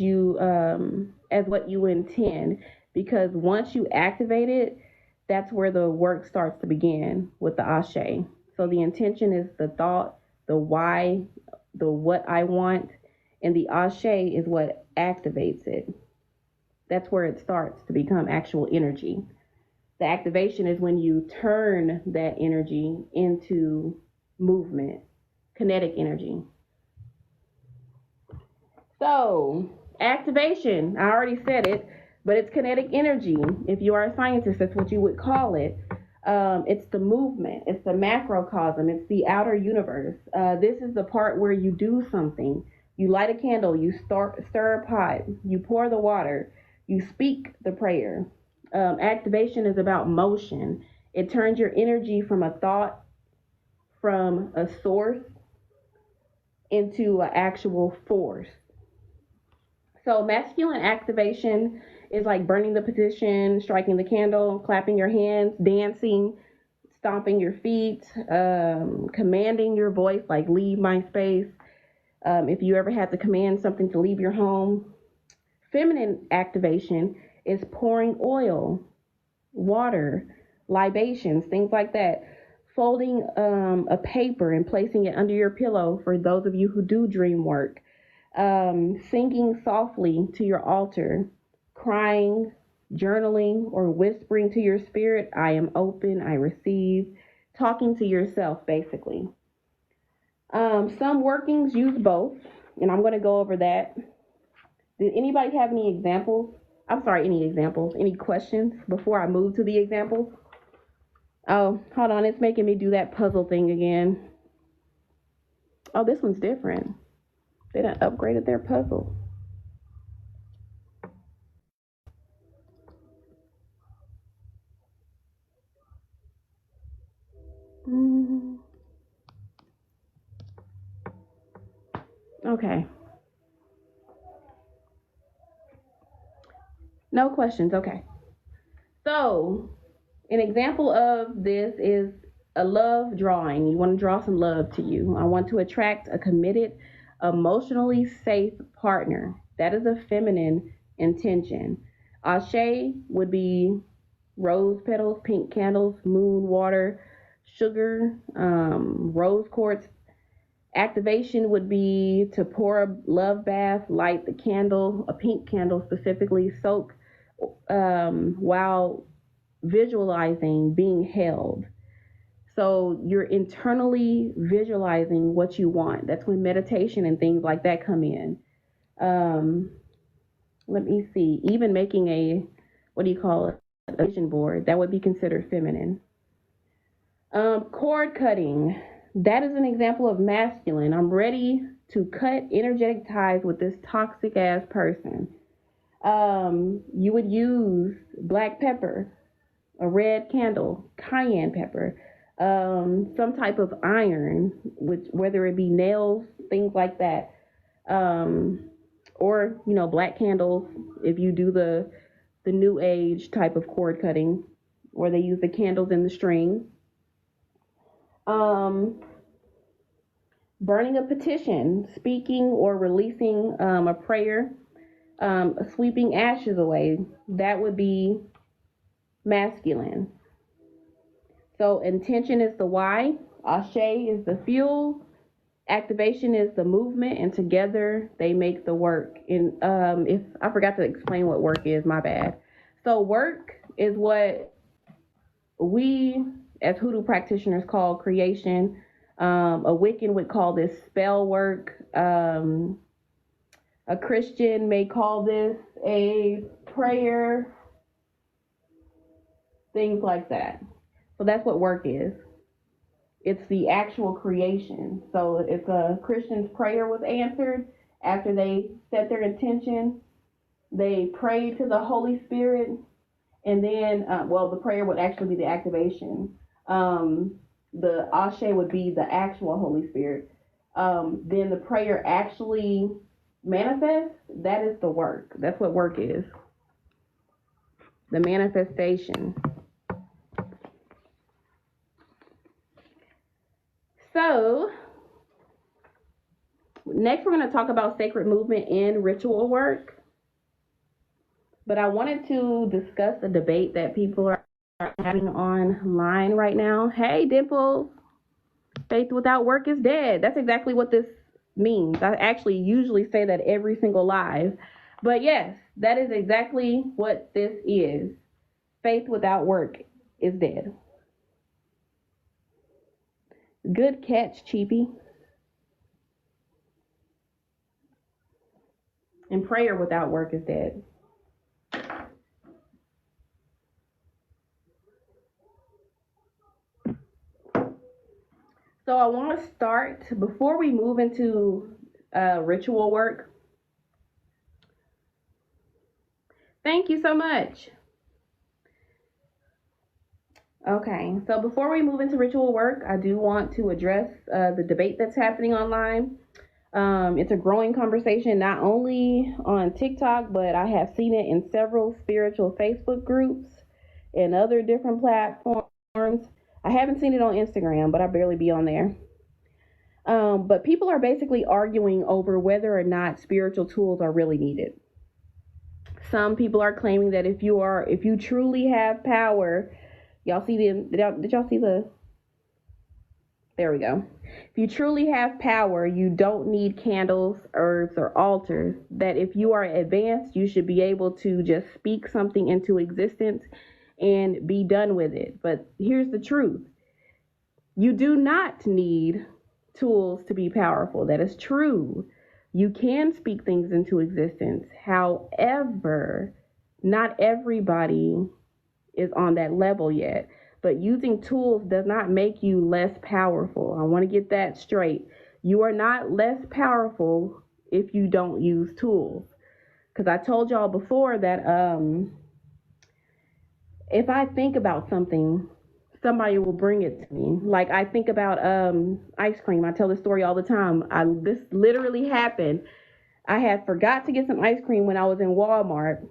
as what you intend, because once you activate it, that's where the work starts to begin with the Ashe. So the intention is the thought, the why, the what I want, and the Ashe is what activates it. That's where it starts to become actual energy. The activation is when you turn that energy into movement, kinetic energy. So, activation, I already said it, but it's kinetic energy. If you are a scientist, that's what you would call it. It's the movement. It's the macrocosm. It's the outer universe. This is the part where you do something. You light a candle. You stir a pot. You pour the water. You speak the prayer. Activation is about motion. It turns your energy from a thought, from a source, into an actual force. So masculine activation is like burning the petition, striking the candle, clapping your hands, dancing, stomping your feet, commanding your voice, like leave my space. If you ever had to command something to leave your home. Feminine activation is pouring oil, water, libations, things like that. Folding a paper and placing it under your pillow for those of you who do dream work. Singing softly to your altar, crying, journaling, or whispering to your spirit, I am open, I receive, talking to yourself, basically. Some workings use both, and I'm going to go over that. Did anybody have any examples? Any questions before I move to the examples? Oh, hold on, it's making me do that puzzle thing again. Oh, this one's different. They done upgraded their puzzle. Okay. No questions. Okay. So, an example of this is a love drawing. You want to draw some love to you. I want to attract a committed, emotionally safe partner. That is a feminine intention. Ashe would be rose petals, pink candles, moon, water, sugar, rose quartz. Activation would be to pour a love bath, light the candle, a pink candle specifically, soak while visualizing being held. So you're internally visualizing what you want. That's when meditation and things like that come in. Let me see. Even making a, what do you call it? A vision board. That would be considered feminine. Cord cutting. That is an example of masculine. I'm ready to cut energetic ties with this toxic ass person. You would use black pepper, a red candle, cayenne pepper, some type of iron, which whether it be nails, things like that, or black candles. If you do the new age type of cord cutting, where they use the candles in the string. Burning a petition, speaking or releasing a prayer, sweeping ashes away. That would be masculine. So intention is the why, ashe is the fuel, activation is the movement, and together they make the work. And if I forgot to explain what work is, my bad. So work is what we as hoodoo practitioners call creation. A Wiccan would call this spell work. A Christian may call this a prayer, things like that. So that's what work is. It's the actual creation. So if a Christian's prayer was answered after they set their intention, they prayed to the Holy Spirit, and then, the prayer would actually be the activation. The ashe would be the actual Holy Spirit. Then the prayer actually manifests. That is the work. That's what work is. The manifestation. So, next we're going to talk about sacred movement and ritual work. But I wanted to discuss a debate that people are having online right now. Hey, Dimples. Faith without work is dead. That's exactly what this means. I actually usually say that every single live. But yes, that is exactly what this is. Faith without work is dead. Good catch, Cheapy. And prayer without work is dead. So I want to start, before we move into ritual work. Thank you so much. Okay, so before we move into ritual work, I do want to address the debate that's happening online. It's a growing conversation, not only on TikTok, but I have seen it in several spiritual Facebook groups and other different platforms. I haven't seen it on Instagram, but I barely be on there. But people are basically arguing over whether or not spiritual tools are really needed. Some people are claiming that if you truly have power, y'all see did y'all see the, there we go. If you truly have power, you don't need candles, herbs, or altars. That if you are advanced, you should be able to just speak something into existence and be done with it. But here's the truth. You do not need tools to be powerful. That is true. You can speak things into existence. However, not everybody is on that level yet. But using tools does not make you less powerful. I want to get that straight. You are not less powerful if you don't use tools. Because I told y'all before that if I think about something, somebody will bring it to me. Like I think about ice cream. I tell this story all the time. This literally happened. I had forgot to get some ice cream when I was in Walmart,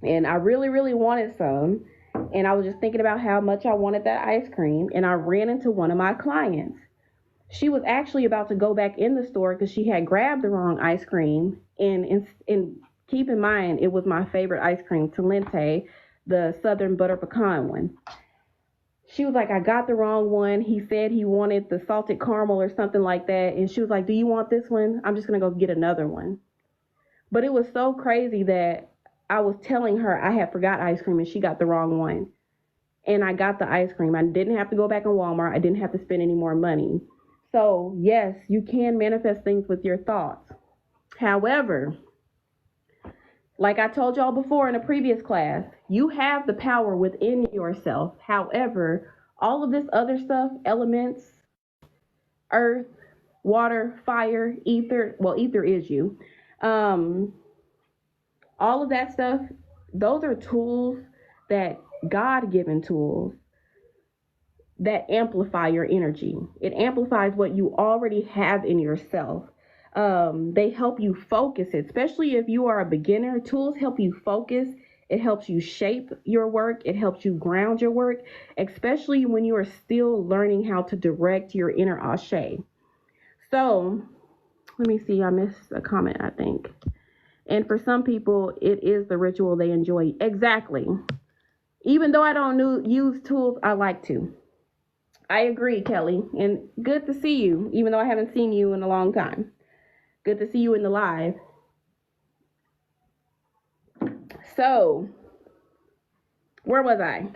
and I really, really wanted some. And I was just thinking about how much I wanted that ice cream, and I ran into one of my clients. She was actually about to go back in the store because she had grabbed the wrong ice cream. And keep in mind, it was my favorite ice cream, Talente, the Southern Butter Pecan one. She was like, I got the wrong one. He said he wanted the salted caramel or something like that. And she was like, do you want this one? I'm just going to go get another one. But it was so crazy that I was telling her I had forgot ice cream and she got the wrong one. And I got the ice cream. I didn't have to go back in Walmart. I didn't have to spend any more money. So yes, you can manifest things with your thoughts. However, like I told y'all before in a previous class, you have the power within yourself. However, all of this other stuff, elements, earth, water, fire, ether, well, ether is you. All of that stuff, those are tools, that God-given tools that amplify your energy. It amplifies what you already have in yourself. They help you focus it, especially if you are a beginner. Tools help you focus. It helps you shape your work. It helps you ground your work, especially when you are still learning how to direct your inner Ashe. So let me see. I missed a comment, I think. And for some people, it is the ritual they enjoy. Exactly. Even though I don't use tools, I like to. I agree, Kelly. And good to see you, even though I haven't seen you in a long time. Good to see you in the live. So, where was I?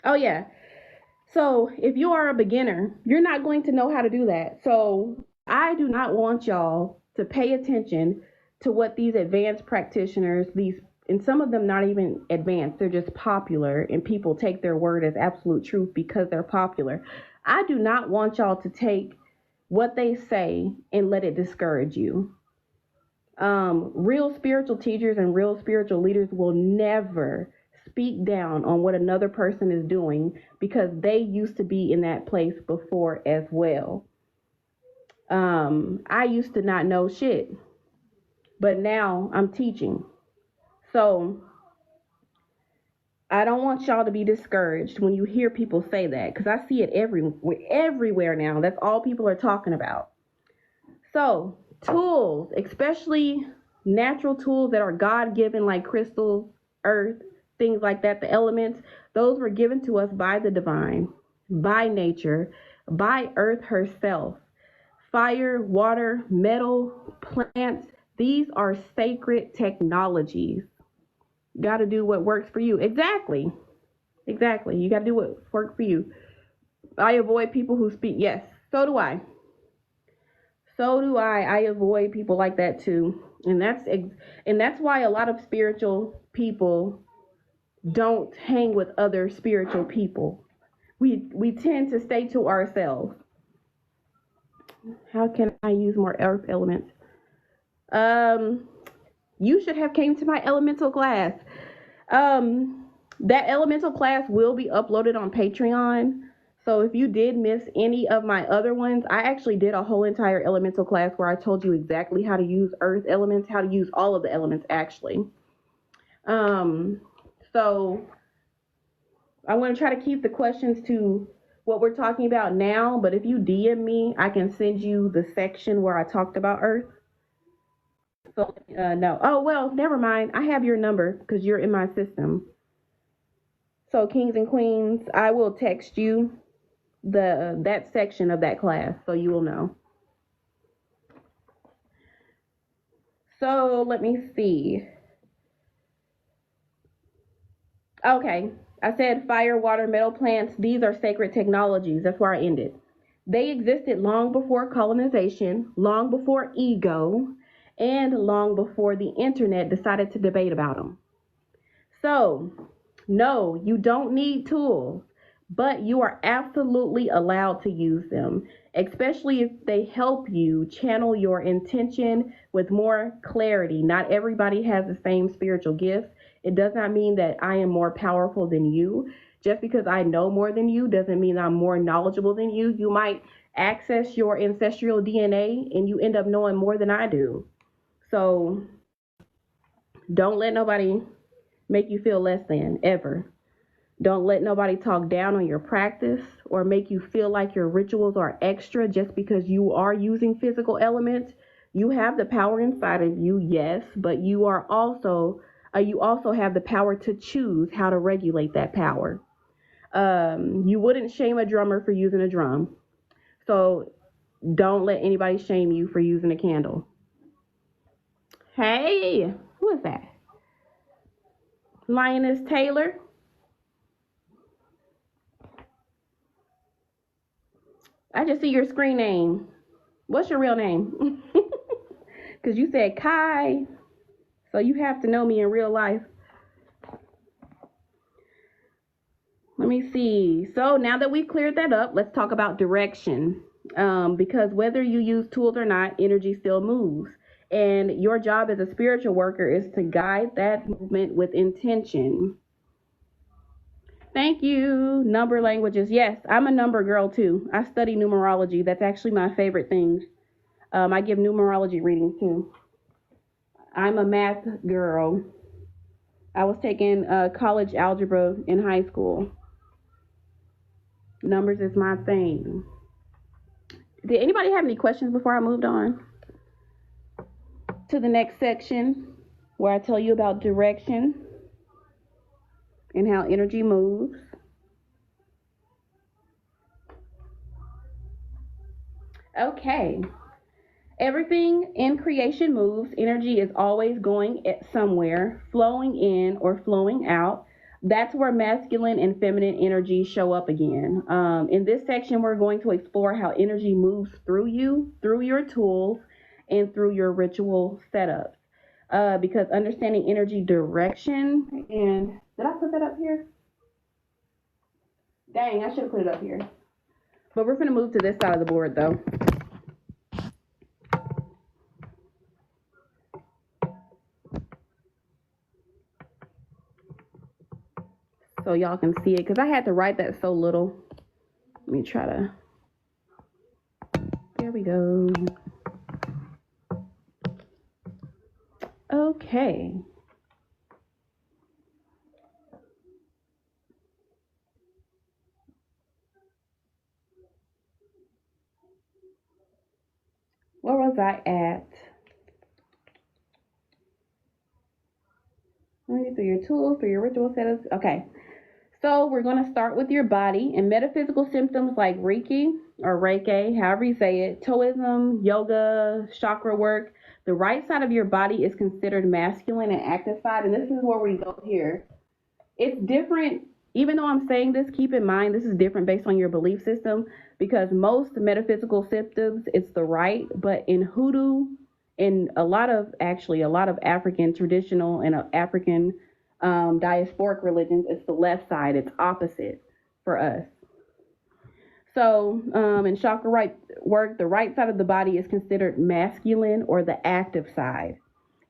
Oh, yeah. So, if you are a beginner, you're not going to know how to do that. So, I do not want y'all to pay attention to what these advanced practitioners, and some of them not even advanced, they're just popular, and people take their word as absolute truth because they're popular. I do not want y'all to take what they say and let it discourage you. Real spiritual teachers and real spiritual leaders will never speak down on what another person is doing because they used to be in that place before as well. I used to not know shit, but now I'm teaching. So I don't want y'all to be discouraged when you hear people say that, because I see it everywhere now. That's all people are talking about. So tools, especially natural tools that are God-given, like crystals, earth, things like that, the elements, those were given to us by the divine, by nature, by earth herself. Fire, water, metal, plants, these are sacred technologies. You got to do what works for you. Exactly. You got to do what works for you. I avoid people who speak. Yes, so do I. I avoid people like that too. And that's why a lot of spiritual people don't hang with other spiritual people. We tend to stay to ourselves. How can I use more earth elements? You should have came to my elemental class. That elemental class will be uploaded on Patreon. So if you did miss any of my other ones, I actually did a whole entire elemental class where I told you exactly how to use earth elements, how to use all of the elements actually. So I'm going to try to keep the questions to what we're talking about now, but if you DM me, I can send you the section where I talked about earth. So no. Oh, well, never mind. I have your number because you're in my system. So kings and queens, I will text you that section of that class so you will know. So let me see. Okay, I said fire, water, metal, plants. These are sacred technologies. That's where I ended. They existed long before colonization, long before ego, and long before the internet decided to debate about them. So, no, you don't need tools, but you are absolutely allowed to use them, especially if they help you channel your intention with more clarity. Not everybody has the same spiritual gifts. It does not mean that I am more powerful than you. Just because I know more than you doesn't mean I'm more knowledgeable than you. You might access your ancestral DNA and you end up knowing more than I do. So don't let nobody make you feel less than, ever. Don't let nobody talk down on your practice or make you feel like your rituals are extra just because you are using physical elements. You have the power inside of you, yes, but you also have the power to choose how to regulate that power. You wouldn't shame a drummer for using a drum. So don't let anybody shame you for using a candle. Hey, who is that? Lioness Taylor. I just see your screen name. What's your real name? Because you said Kai, so you have to know me in real life. Let me see. So now that we've cleared that up, let's talk about direction. Because whether you use tools or not, energy still moves. And your job as a spiritual worker is to guide that movement with intention. Thank you. Number languages. Yes, I'm a number girl too. I study numerology. That's actually my favorite thing. I give numerology readings too. I'm a math girl. I was taking college algebra in high school. Numbers is my thing. Did anybody have any questions before I moved on to the next section where I tell you about direction and how energy moves? Okay. Everything in creation moves. Energy is always going somewhere, flowing in or flowing out. That's where masculine and feminine energy show up again. In this section, we're going to explore how energy moves through you, through your tools, and through your ritual setups. Because understanding energy direction, and did I put that up here? Dang, I should have put it up here. But we're going to move to this side of the board though. So y'all can see it, because I had to write that so little. Let me try to, there we go. Okay. Where was I at? Through your tools, through your ritual setups. Okay. So we're going to start with your body and metaphysical symptoms like Reiki or Reiki, however you say it, Taoism, yoga, chakra work. The right side of your body is considered masculine and active side. And this is where we go here. It's different. Even though I'm saying this, keep in mind this is different based on your belief system, because most metaphysical symptoms, it's the right. But in hoodoo, in a lot of African traditional and African diasporic religions, it's the left side. It's opposite for us. So in chakra right work, the right side of the body is considered masculine or the active side.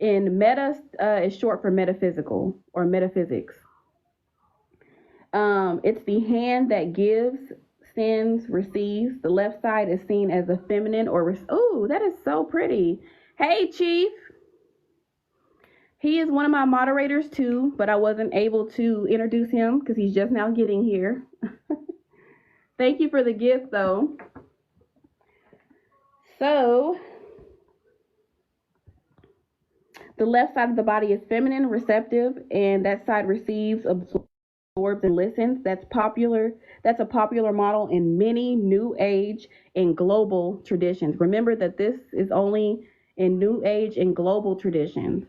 And meta is short for metaphysical or metaphysics. It's the hand that gives, sends, receives. The left side is seen as a feminine or oh, that is so pretty. Hey, Chief. He is one of my moderators too, but I wasn't able to introduce him because he's just now getting here. Thank you for the gift, though. So, the left side of the body is feminine, receptive, and that side receives, absorbs, and listens. That's a popular model in many New Age and global traditions. Remember that this is only in New Age and global traditions.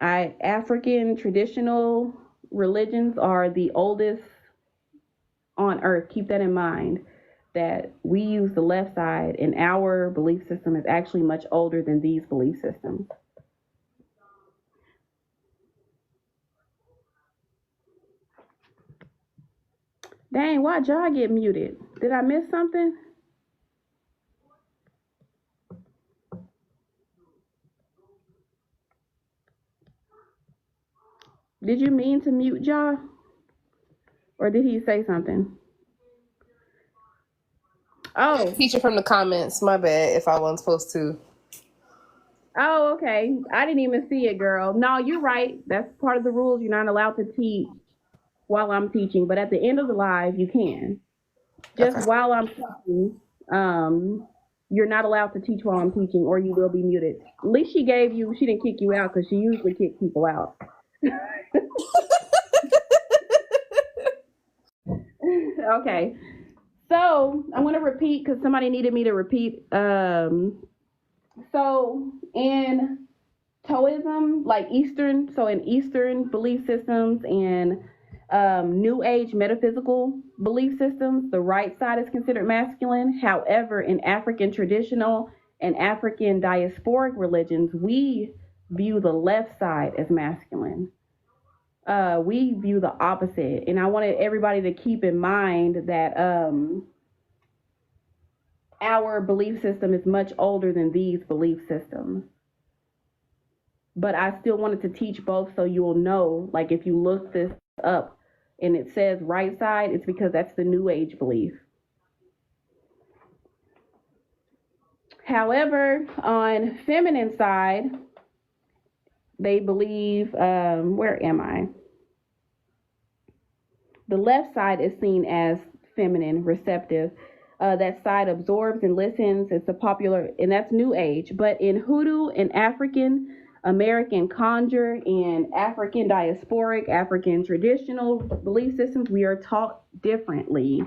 African traditional religions are the oldest on earth. Keep that in mind, that we use the left side, and our belief system is actually much older than these belief systems. Dang, why'd y'all get muted? Did I miss something? Did you mean to mute y'all? Or did he say something? Oh. Teacher from the comments. My bad if I wasn't supposed to. Oh, okay. I didn't even see it, girl. No, you're right. That's part of the rules. You're not allowed to teach while I'm teaching, but at the end of the live, you can. Just okay. While I'm teaching, you're not allowed to teach while I'm teaching, or you will be muted. At least she didn't kick you out, because she usually kicks people out. Okay. So I'm going to repeat, because somebody needed me to repeat. So in Taoism, in Eastern belief systems and New Age metaphysical belief systems, the right side is considered masculine. However, in African traditional and African diasporic religions, we view the left side as masculine. We view the opposite. And I wanted everybody to keep in mind that our belief system is much older than these belief systems. But I still wanted to teach both, so you'll know, if you look this up and it says right side, it's because that's the New Age belief. However, on feminine side, they believe, where am I? The left side is seen as feminine, receptive. That side absorbs and listens. It's a popular, and that's New Age. But in Hoodoo and African American conjure and African diasporic, African traditional belief systems, we are taught differently.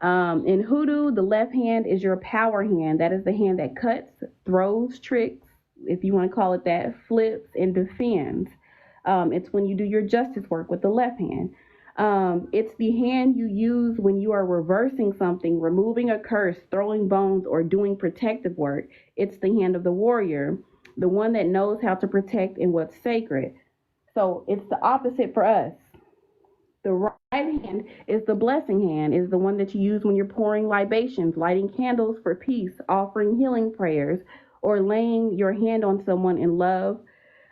In Hoodoo, the left hand is your power hand. That is the hand that cuts, throws, tricks, if you want to call it that, flips, and defends. It's when you do your justice work with the left hand. It's the hand you use when you are reversing something, removing a curse, throwing bones, or doing protective work. It's the hand of the warrior, the one that knows how to protect and what's sacred. So it's the opposite for us. The right hand is the blessing hand, is the one that you use when you're pouring libations, lighting candles for peace, offering healing prayers, or laying your hand on someone in love.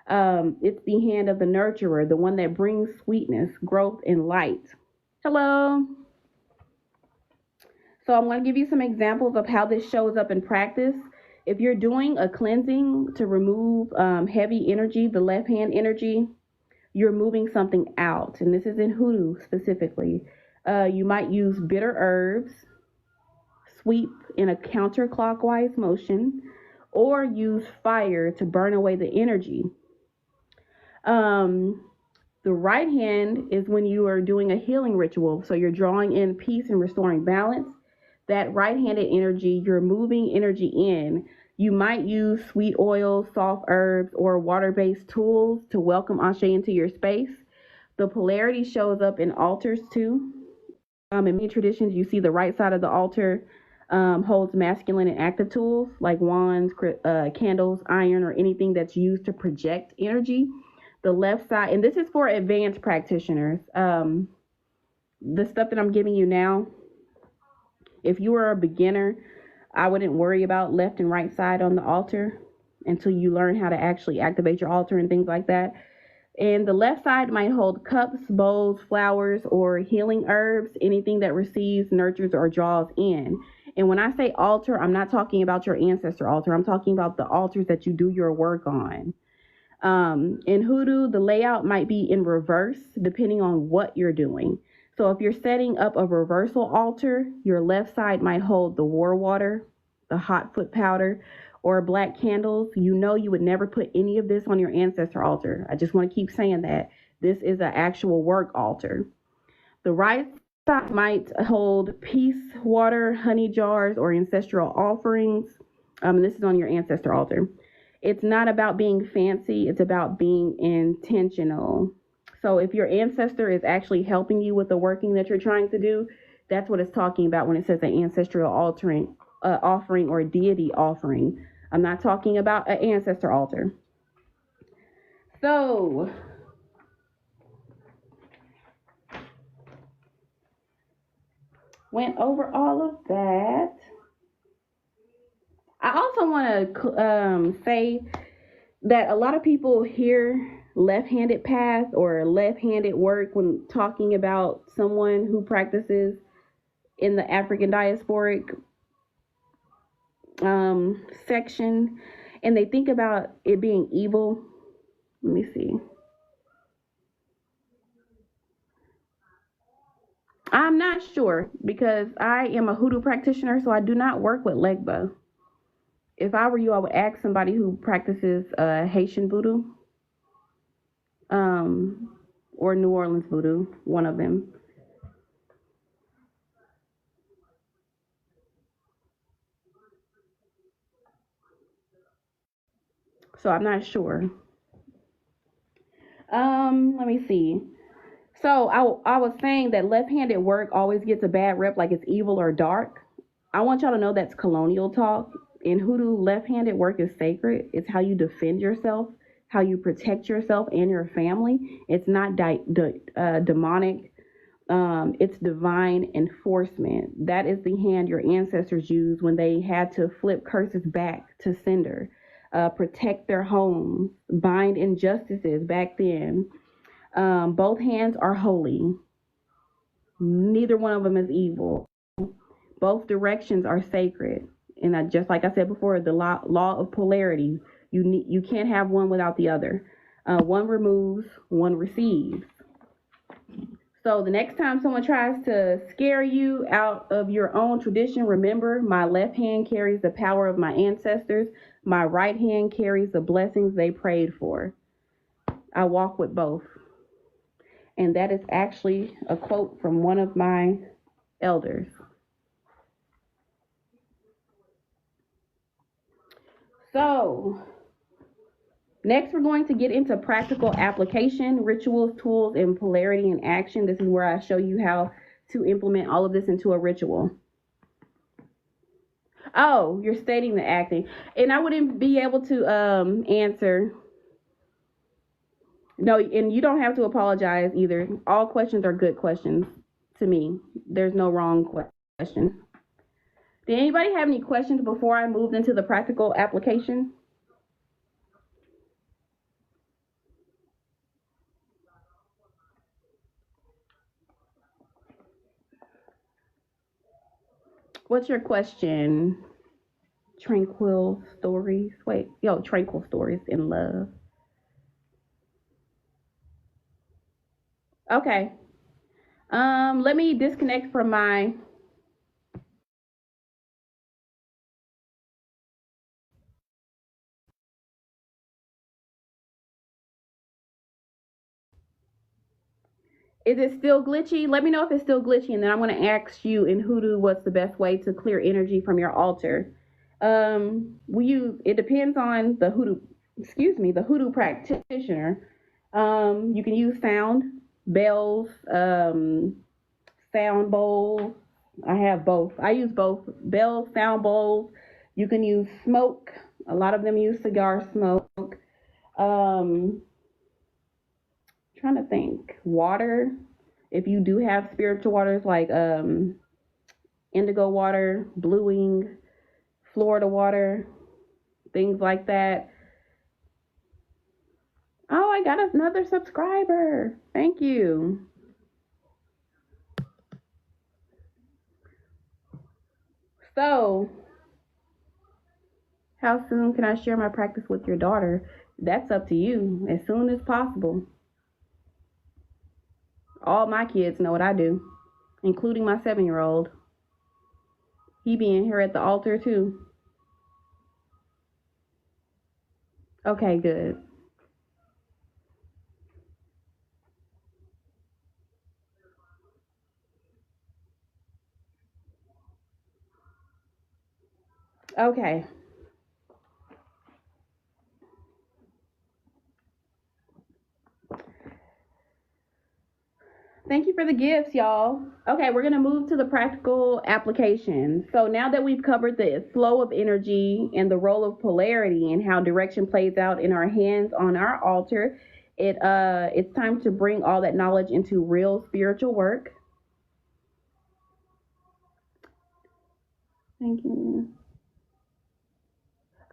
It's the hand of the nurturer, the one that brings sweetness, growth, and light. Hello. So I'm going to give you some examples of how this shows up in practice. If you're doing a cleansing to remove heavy energy, the left hand energy, you're moving something out. And this is in Hoodoo specifically. You might use bitter herbs, sweep in a counterclockwise motion, or use fire to burn away the energy. The right hand is when you are doing a healing ritual. So you're drawing in peace and restoring balance. That right-handed energy, you're moving energy in. You might use sweet oils, soft herbs, or water-based tools to welcome Ashe into your space. The polarity shows up in altars too. In many traditions, you see the right side of the altar holds masculine and active tools like wands, candles, iron, or anything that's used to project energy. The left side, and this is for advanced practitioners. The stuff that I'm giving you now, If you are a beginner, I wouldn't worry about left and right side on the altar until you learn how to actually activate your altar and things like that. And the left side might hold cups, bowls, flowers, or healing herbs, anything that receives, nurtures, or draws in. And when I say altar, I'm not talking about your ancestor altar. I'm talking about the altars that you do your work on. In Hoodoo, the layout might be in reverse depending on what you're doing. So if you're setting up a reversal altar, your left side might hold the war water, the hot foot powder, or black candles. You know you would never put any of this on your ancestor altar. I just want to keep saying that. This is an actual work altar. The right side might hold peace water, honey jars, or ancestral offerings. This is on your ancestor altar. It's not about being fancy. It's about being intentional. So if your ancestor is actually helping you with the working that you're trying to do, that's what it's talking about when it says an ancestral offering or deity offering. I'm not talking about an ancestor altar. So went over all of that. I also want to say that a lot of people hear left-handed path or left-handed work when talking about someone who practices in the African diasporic section, and they think about it being evil. Let me see. I'm not sure because I am a Hoodoo practitioner, so I do not work with Legba. If I were you, I would ask somebody who practices Haitian Voodoo or New Orleans Voodoo, one of them. So I'm not sure. Let me see. So I was saying that left-handed work always gets a bad rep, like it's evil or dark. I want y'all to know that's colonial talk. In Hoodoo, left-handed work is sacred. It's how you defend yourself, how you protect yourself and your family. It's not demonic. It's divine enforcement. That is the hand your ancestors used when they had to flip curses back to sender, protect their homes, bind injustices back then. Both hands are holy. Neither one of them is evil. Both directions are sacred. And just like I said before, the law of polarity, you can't have one without the other. One removes, one receives. So the next time someone tries to scare you out of your own tradition, remember, my left hand carries the power of my ancestors. My right hand carries the blessings they prayed for. I walk with both. And that is actually a quote from one of my elders. So next, we're going to get into practical application, rituals, tools, and polarity in action. This is where I show you how to implement all of this into a ritual. Oh, you're stating the acting. And I wouldn't be able to answer. No, and you don't have to apologize either. All questions are good questions to me. There's no wrong question. Did anybody have any questions before I moved into the practical application? What's your question? Tranquil stories. Wait, tranquil stories in love. Okay. Let me disconnect from my. Is it still glitchy? Let me know if it's still glitchy, and then I'm going to ask you in Hoodoo what's the best way to clear energy from your altar. It depends on the Hoodoo practitioner. You can use sound, bells, sound bowls. I have both. I use both bells, sound bowls. You can use smoke. A lot of them use cigar smoke. Trying to think. Water. If you do have spiritual waters like indigo water, bluing, Florida water, things like that. Oh, I got another subscriber. Thank you. So, how soon can I share my practice with your daughter? That's up to you. As soon as possible. All my kids know what I do, including my 7-year-old. He be in here at the altar too. Okay, good. Okay. Thank you for the gifts, y'all. Okay, we're going to move to the practical application. So now that we've covered the flow of energy and the role of polarity and how direction plays out in our hands on our altar, it's time to bring all that knowledge into real spiritual work. Thank you.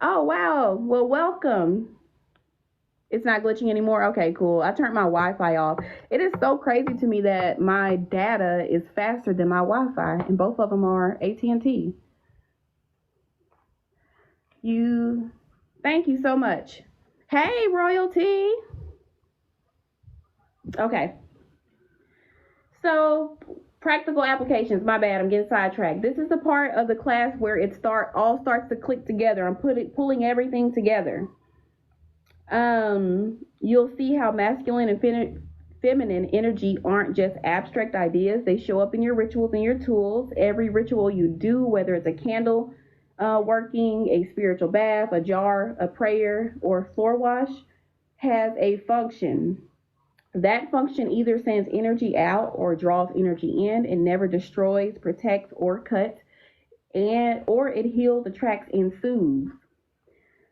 Oh, wow. Well, welcome. It's not glitching anymore? Okay, cool. I turned my Wi-Fi off. It is so crazy to me that my data is faster than my Wi-Fi, and both of them are AT&T. Thank you so much. Hey, Royalty. Okay. So, practical applications. My bad, I'm getting sidetracked. This is the part of the class where it all starts to click together. I'm pulling everything together. You'll see how masculine and feminine energy aren't just abstract ideas. They show up in your rituals and your tools. Every ritual you do, whether it's a candle working, a spiritual bath, a jar, a prayer, or floor wash, has a function. That function either sends energy out or draws energy in. It never destroys, protects, or cuts, or it heals, attracts, and soothes.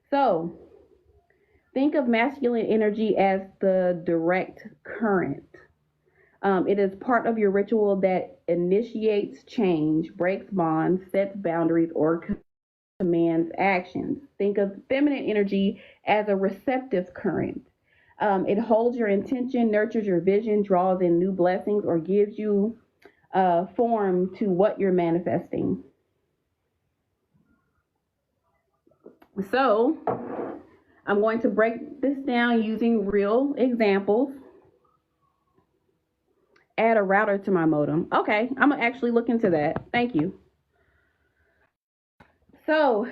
So, think of masculine energy as the direct current. It is part of your ritual that initiates change, breaks bonds, sets boundaries, or commands actions. Think of feminine energy as a receptive current. It holds your intention, nurtures your vision, draws in new blessings, or gives you form to what you're manifesting. So, I'm going to break this down using real examples. Add a router to my modem. Okay, I'm gonna actually look into that. Thank you. So,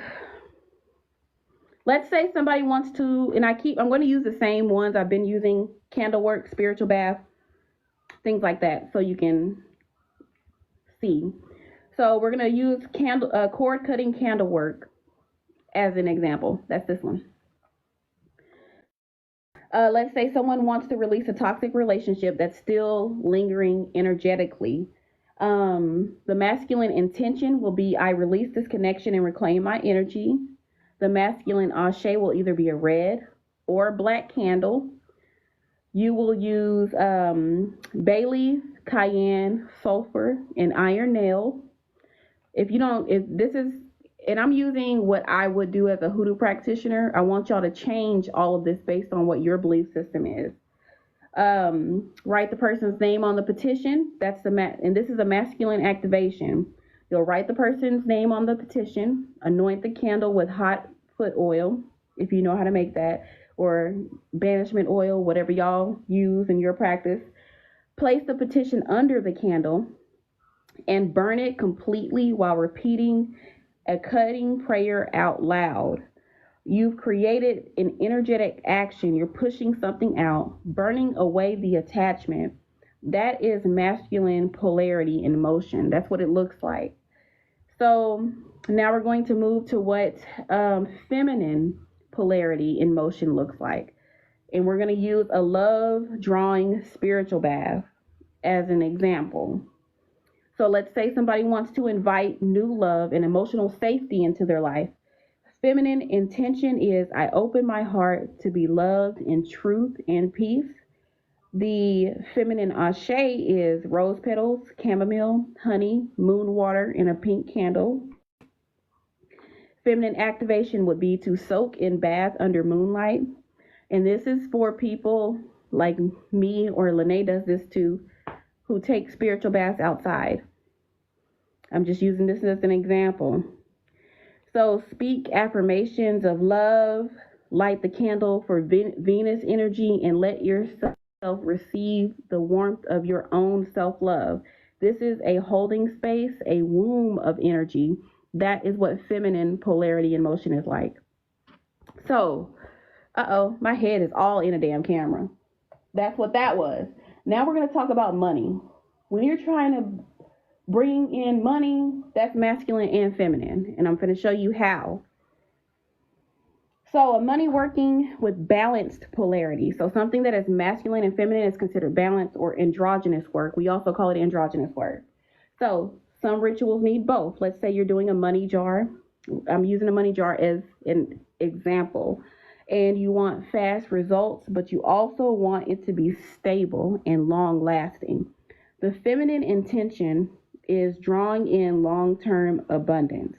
let's say somebody wants to, and I'm going to use the same ones I've been using: candle work, spiritual bath, things like that, so you can see. So we're going to use cord cutting candle work as an example. That's this one. Let's say someone wants to release a toxic relationship that's still lingering energetically. The masculine intention will be, I release this connection and reclaim my energy. The masculine ashe will either be a red or a black candle. You will use bay leaf, cayenne, sulfur, and iron nail. And I'm using what I would do as a hoodoo practitioner. I want y'all to change all of this based on what your belief system is. Write the person's name on the petition. And this is a masculine activation. You'll write the person's name on the petition, anoint the candle with hot foot oil, if you know how to make that, or banishment oil, whatever y'all use in your practice. Place the petition under the candle and burn it completely while repeating a cutting prayer out loud. You've created an energetic action. You're pushing something out, burning away the attachment. That is masculine polarity in motion. That's what it looks like. So now we're going to move to what feminine polarity in motion looks like. And we're going to use a love drawing spiritual bath as an example. So let's say somebody wants to invite new love and emotional safety into their life. Feminine intention is, I open my heart to be loved in truth and peace. The feminine ashe is rose petals, chamomile, honey, moon water, and a pink candle. Feminine activation would be to soak in bath under moonlight. And this is for people like me, or Lene does this too, who take spiritual baths outside. I'm just using this as an example. So speak affirmations of love, light the candle for Venus energy, and let yourself receive the warmth of your own self-love. This is a holding space, a womb of energy. That is what feminine polarity in motion is like. So, my head is all in a damn camera. That's what that was. Now we're going to talk about money. When you're trying to bring in money, that's masculine and feminine. And I'm going to show you how. So a money working with balanced polarity. So something that is masculine and feminine is considered balanced or androgynous work. We also call it androgynous work. So some rituals need both. Let's say you're doing a money jar. I'm using a money jar as an example. And you want fast results, but you also want it to be stable and long lasting. The feminine intention is drawing in long-term abundance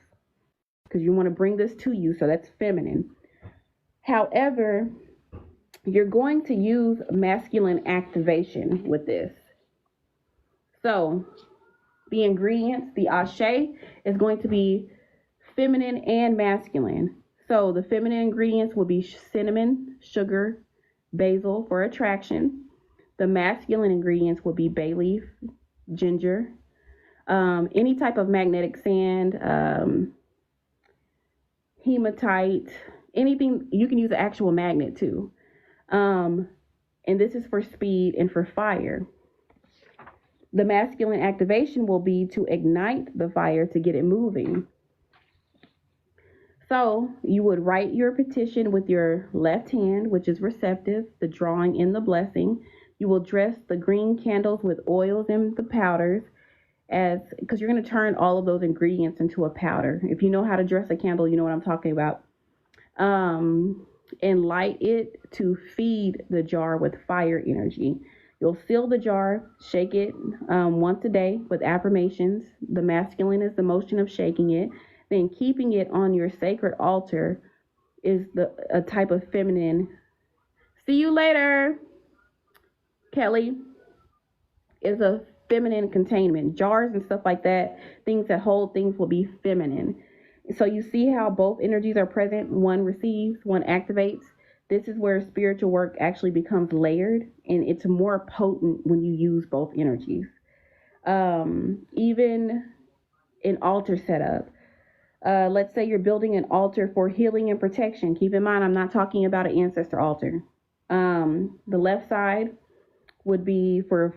because you want to bring this to you. So that's feminine. However, you're going to use masculine activation with this. So the ingredients, the ashe, is going to be feminine and masculine. So the feminine ingredients will be cinnamon, sugar, basil for attraction. The masculine ingredients will be bay leaf, ginger, any type of magnetic sand, hematite, anything. You can use an actual magnet too. And this is for speed and for fire. The masculine activation will be to ignite the fire to get it moving. So you would write your petition with your left hand, which is receptive, the drawing in the blessing. You will dress the green candles with oils and the powders, because you're going to turn all of those ingredients into a powder. If you know how to dress a candle, you know what I'm talking about. And light it to feed the jar with fire energy. You'll seal the jar, shake it once a day with affirmations. The masculine is the motion of shaking it. Then keeping it on your sacred altar is a type of feminine. See you later, Kelly. Is a feminine containment. Jars and stuff like that, things that hold things, will be feminine. So you see how both energies are present. One receives, one activates. This is where spiritual work actually becomes layered, and it's more potent when you use both energies. Even an altar setup. Let's say you're building an altar for healing and protection. Keep in mind, I'm not talking about an ancestor altar. The left side would be for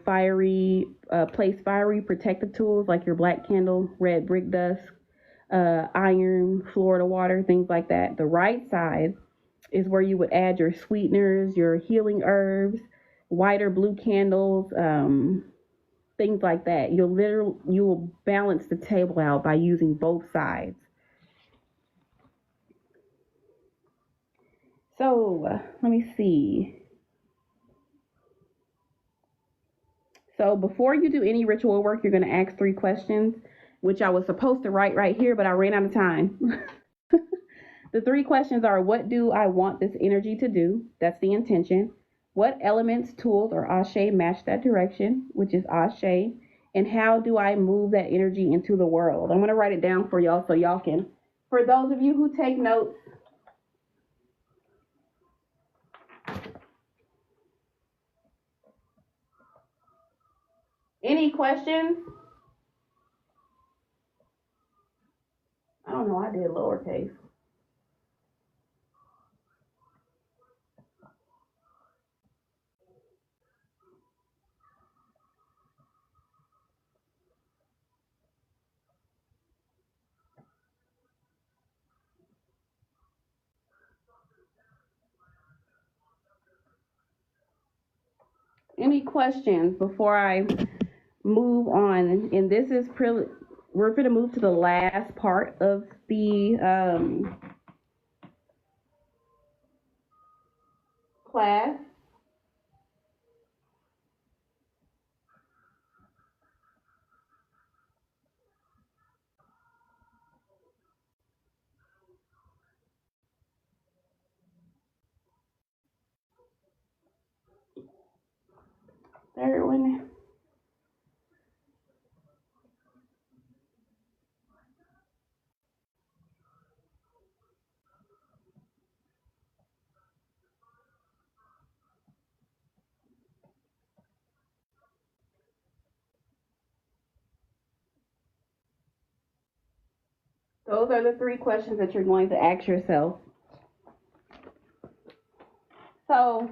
place fiery protective tools like your black candle, red brick dust, iron, Florida water, things like that. The right side is where you would add your sweeteners, your healing herbs, white or blue candles, things like that. You will balance the table out by using both sides. So let me see. So before you do any ritual work, you're going to ask 3 questions, which I was supposed to write right here, but I ran out of time. The 3 questions are: what do I want this energy to do? That's the intention. What elements, tools, or ashe match that direction, which is ashe? And how do I move that energy into the world? I'm going to write it down for y'all so y'all can, for those of you who take notes, any questions? I don't know, I did lowercase. Any questions before I move on? And this is we're going to move to the last part of the class. Third one. Those are the 3 questions that you're going to ask yourself. So,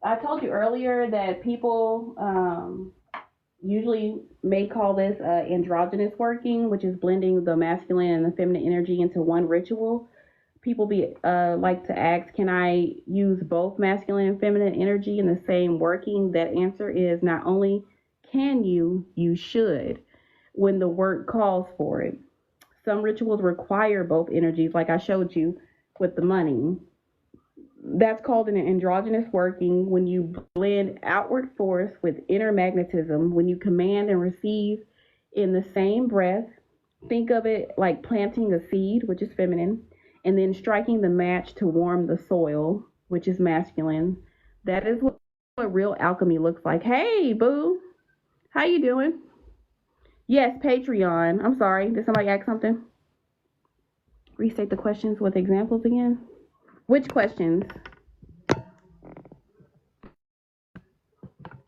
I told you earlier that people usually may call this androgynous working, which is blending the masculine and the feminine energy into one ritual. People like to ask, can I use both masculine and feminine energy in the same working? That answer is not only can you should when the work calls for it. Some rituals require both energies, like I showed you with the money. That's called an androgynous working, when you blend outward force with inner magnetism, when you command and receive in the same breath. Think of it like planting a seed, which is feminine, and then striking the match to warm the soil, which is masculine. That is what real alchemy looks like. Hey, boo. How you doing? Yes, Patreon. I'm sorry. Did somebody ask something? Restate the questions with examples again. Which questions?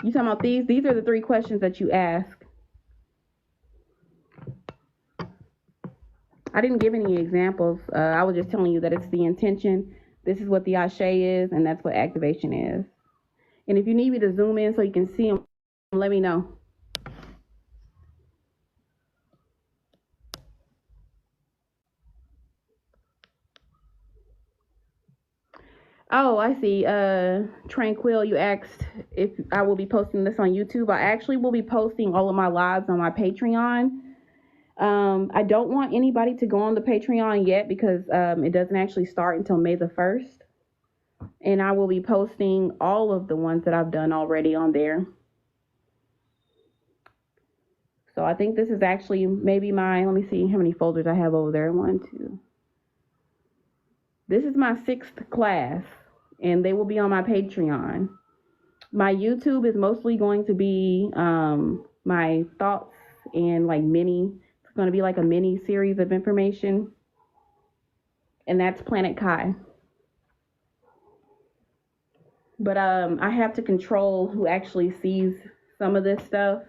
You talking about these? These are the 3 questions that you ask. I didn't give any examples. I was just telling you that it's the intention. This is what the Ashe is, and that's what activation is. And if you need me to zoom in so you can see them, let me know. Oh, I see. Tranquil, you asked if I will be posting this on YouTube. I actually will be posting all of my lives on my Patreon. I don't want anybody to go on the Patreon yet because it doesn't actually start until May the 1st. And I will be posting all of the ones that I've done already on there. So I think this is actually maybe let me see how many folders I have over there. 1, 2. This is my 6th class, and they will be on my Patreon. My YouTube is mostly going to be my thoughts and it's going to be like a mini series of information. And that's Planet Kai. But I have to control who actually sees some of this stuff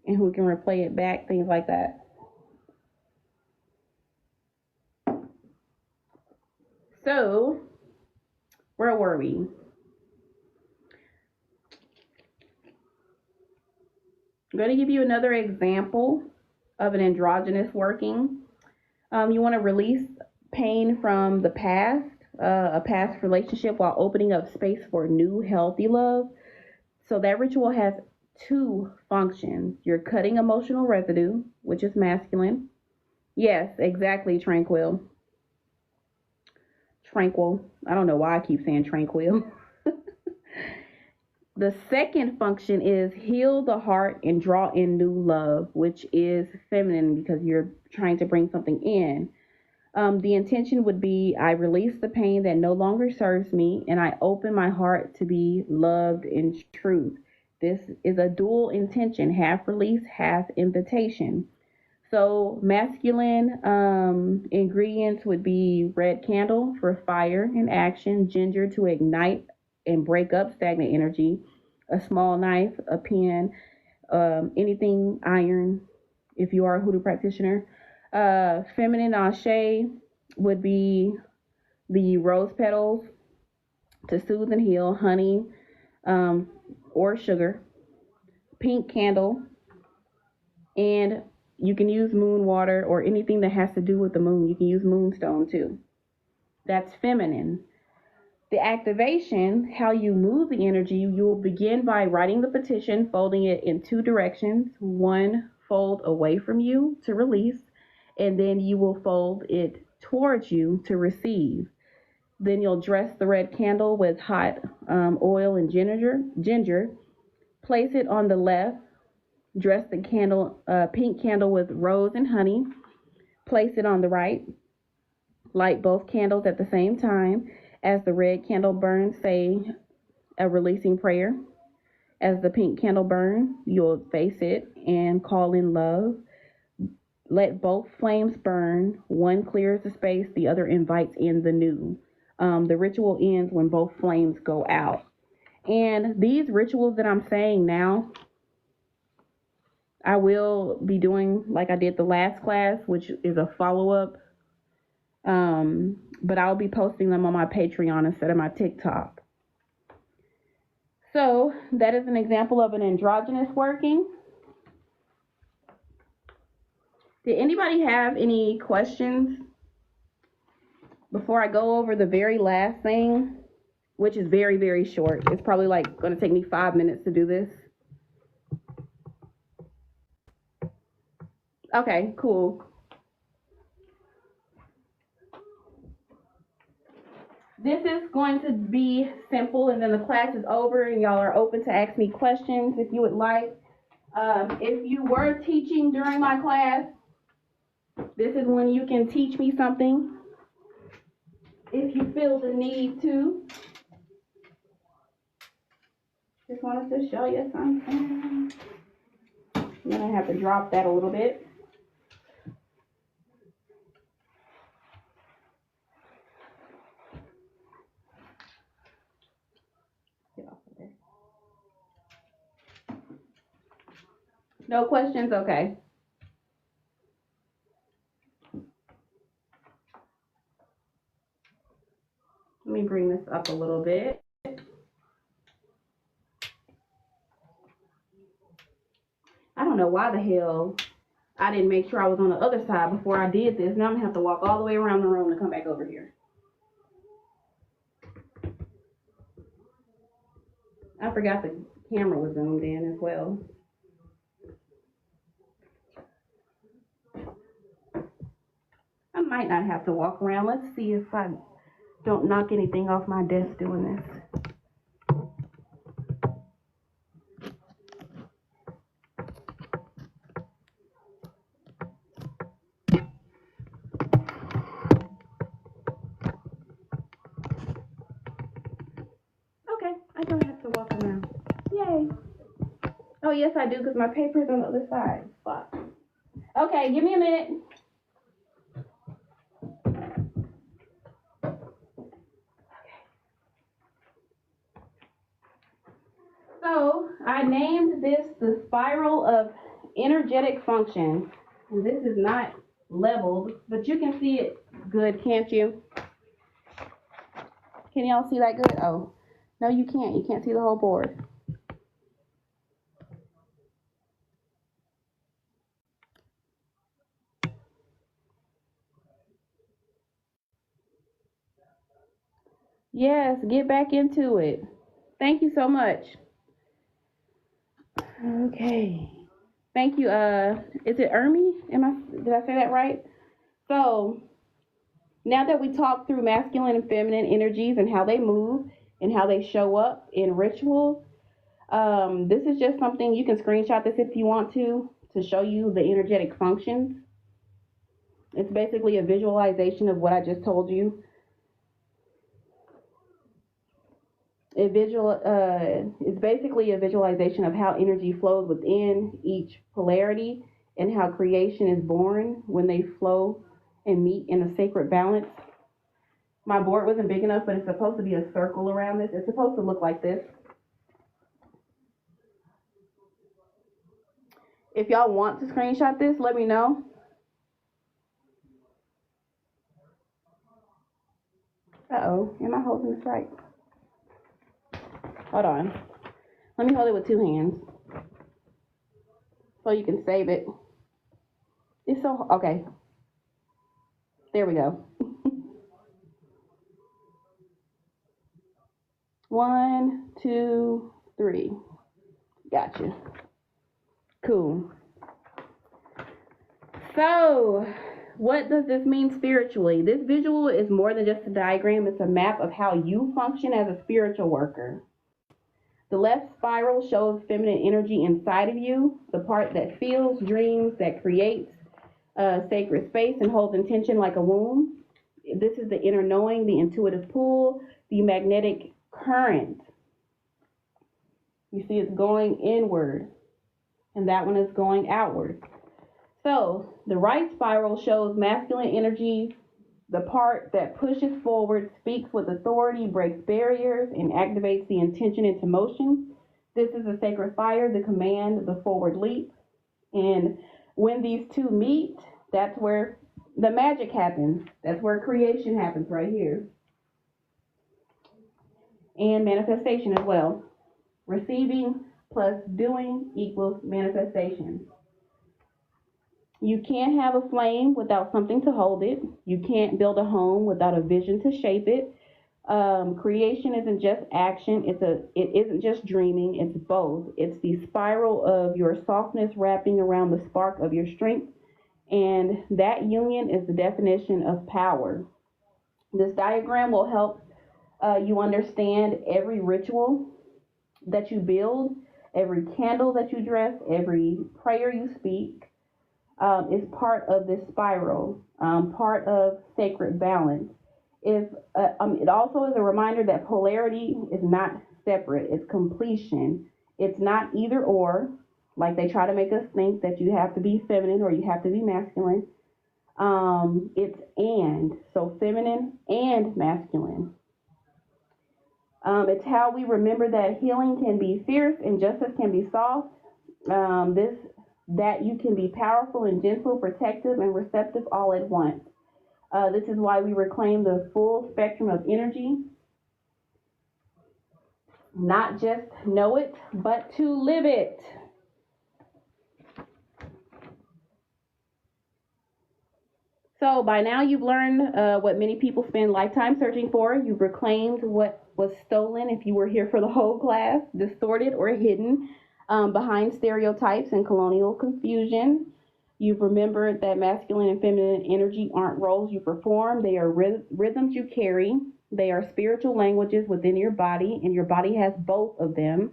and who can replay it back, things like that. So, where were we? I'm going to give you another example of an androgynous working. You want to release pain from the past, a past relationship, while opening up space for new, healthy love. So that ritual has 2 functions. You're cutting emotional residue, which is masculine. Yes, exactly, Tranquil. Tranquil. I don't know why I keep saying Tranquil. The second function is heal the heart and draw in new love, which is feminine because you're trying to bring something in. The intention would be, I release the pain that no longer serves me, and I open my heart to be loved in truth. This is a dual intention, half release, half invitation. So masculine ingredients would be red candle for fire and action, ginger to ignite and break up stagnant energy, a small knife, a pen, anything iron if you are a hoodoo practitioner. Feminine Ashe would be the rose petals to soothe and heal, honey or sugar, pink candle, and you can use moon water or anything that has to do with the moon. You can use moonstone too. That's feminine. The activation, how you move the energy, you will begin by writing the petition, folding it in 2 directions. One fold away from you to release, and then you will fold it towards you to receive. Then you'll dress the red candle with hot oil and ginger. Place it on the left. Dress the candle, pink candle with rose and honey. Place it on the right. Light both candles at the same time. As the red candle burns, say a releasing prayer. As the pink candle burns, you'll face it and call in love. Let both flames burn. One clears the space, the other invites in the new. The ritual ends when both flames go out. And these rituals that I'm saying now, I will be doing like I did the last class, which is a follow-up. But I'll be posting them on my Patreon instead of my TikTok. So that is an example of an androgynous working. Did anybody have any questions before I go over the very last thing, which is very, very short? It's probably like going to take me 5 minutes to do this. Okay, cool. This is going to be simple, and then the class is over, and y'all are open to ask me questions if you would like. If you were teaching during my class, this is when you can teach me something if you feel the need to. Just wanted to show you something. I'm gonna have to drop that a little bit. Get off of there. No questions? Okay. Let me bring this up a little bit. I don't know why the hell I didn't make sure I was on the other side before I did this. Now I'm gonna have to walk all the way around the room to come back over here. I forgot the camera was zoomed in as well. I might not have to walk around. Let's see if I don't knock anything off my desk doing this. Okay, I don't have to walk around. Yay. Oh, yes, I do, because my paper's on the other side. Fuck. Okay, give me a minute. So I named this the spiral of energetic function. And this is not leveled, but you can see it good, can't you? Can y'all see that good? Oh, no, you can't. You can't see the whole board. Yes, get back into it. Thank you so much. Okay. Thank you. Is it Ermi? Did I say that right? So now that we talked through masculine and feminine energies and how they move and how they show up in rituals, this is just something you can screenshot this if you want to show you the energetic functions. It's basically a visualization of what I just told you. It's basically a visualization of how energy flows within each polarity and how creation is born when they flow and meet in a sacred balance. My board wasn't big enough, but it's supposed to be a circle around this. It's supposed to look like this. If y'all want to screenshot this, let me know. Uh-oh, am I holding this right? Hold on. Let me hold it with two hands so you can save it. It's so, okay. There we go. 1, 2, 3. Gotcha. Cool. So, what does this mean spiritually? This visual is more than just a diagram. It's a map of how you function as a spiritual worker. The left spiral shows feminine energy inside of you, the part that feels, dreams, that creates a sacred space and holds intention like a womb. This is the inner knowing, the intuitive pull, the magnetic current. You see it's going inward, and that one is going outward. So the right spiral shows masculine energy, the part that pushes forward, speaks with authority, breaks barriers, and activates the intention into motion. This is the sacred fire, the command, the forward leap. And when these two meet, that's where the magic happens. That's where creation happens right here. And manifestation as well. Receiving plus doing equals manifestation. You can't have a flame without something to hold it. You can't build a home without a vision to shape it. Creation isn't just action. It isn't just dreaming. It's both. It's the spiral of your softness wrapping around the spark of your strength. And that union is the definition of power. This diagram will help you understand every ritual that you build, every candle that you dress, every prayer you speak is part of this spiral, part of sacred balance. It also is a reminder that polarity is not separate, it's completion. It's not either or, like they try to make us think that you have to be feminine or you have to be masculine. It's and, so feminine and masculine. It's how we remember that healing can be fierce and justice can be soft. That you can be powerful and gentle, protective and receptive all at once. This is why we reclaim the full spectrum of energy. Not just know it, but to live it. So by now you've learned what many people spend lifetime searching for. You've reclaimed what was stolen if you were here for the whole class, distorted or hidden behind stereotypes and colonial confusion. You've remembered that masculine and feminine energy aren't roles you perform. They are rhythms you carry. They are spiritual languages within your body, and your body has both of them.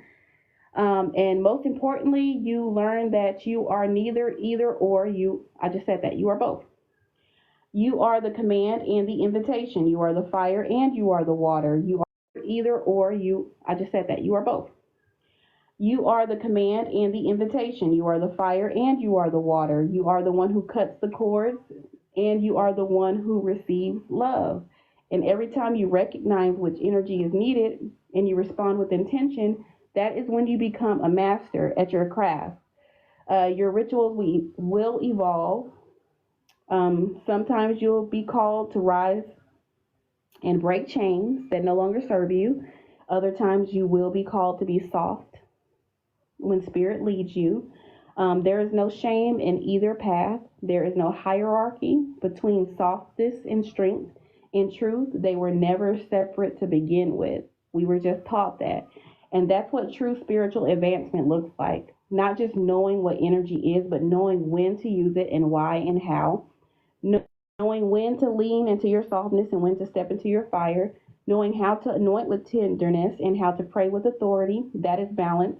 And most importantly, you learn that you are neither, either, or you. I just said that. You are both. You are the command and the invitation. You are the fire and you are the water. You are either, or you. I just said that. You are both. You are the command and the invitation. You are the fire and you are the water. You are the one who cuts the cords and you are the one who receives love. And every time you recognize which energy is needed and you respond with intention, that is when you become a master at your craft. Your rituals will evolve. Sometimes you'll be called to rise and break chains that no longer serve you. Other times you will be called to be soft when spirit leads you. There is no shame in either path. There is no hierarchy between softness and strength. In truth, they were never separate to begin with. We were just taught that. And that's what true spiritual advancement looks like. Not just knowing what energy is, but knowing when to use it and why and how. Knowing when to lean into your softness and when to step into your fire. Knowing how to anoint with tenderness and how to pray with authority. That is balance.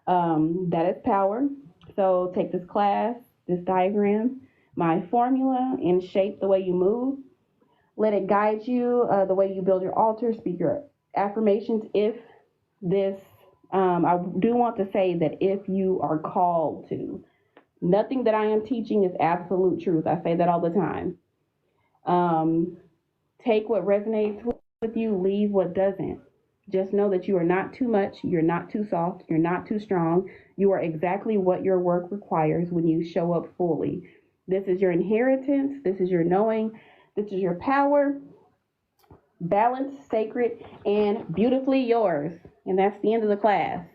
That is power. So take this class, this diagram, my formula, and shape the way you move. Let it guide you the way you build your altar, speak your affirmations. If this, I do want to say that if you are called to, nothing that I am teaching is absolute truth. I say that all the time. Take what resonates with you, leave what doesn't. Just know that you are not too much, you're not too soft, you're not too strong. You are exactly what your work requires when you show up fully. This is your inheritance, this is your knowing, this is your power, balanced, sacred, and beautifully yours. And that's the end of the class.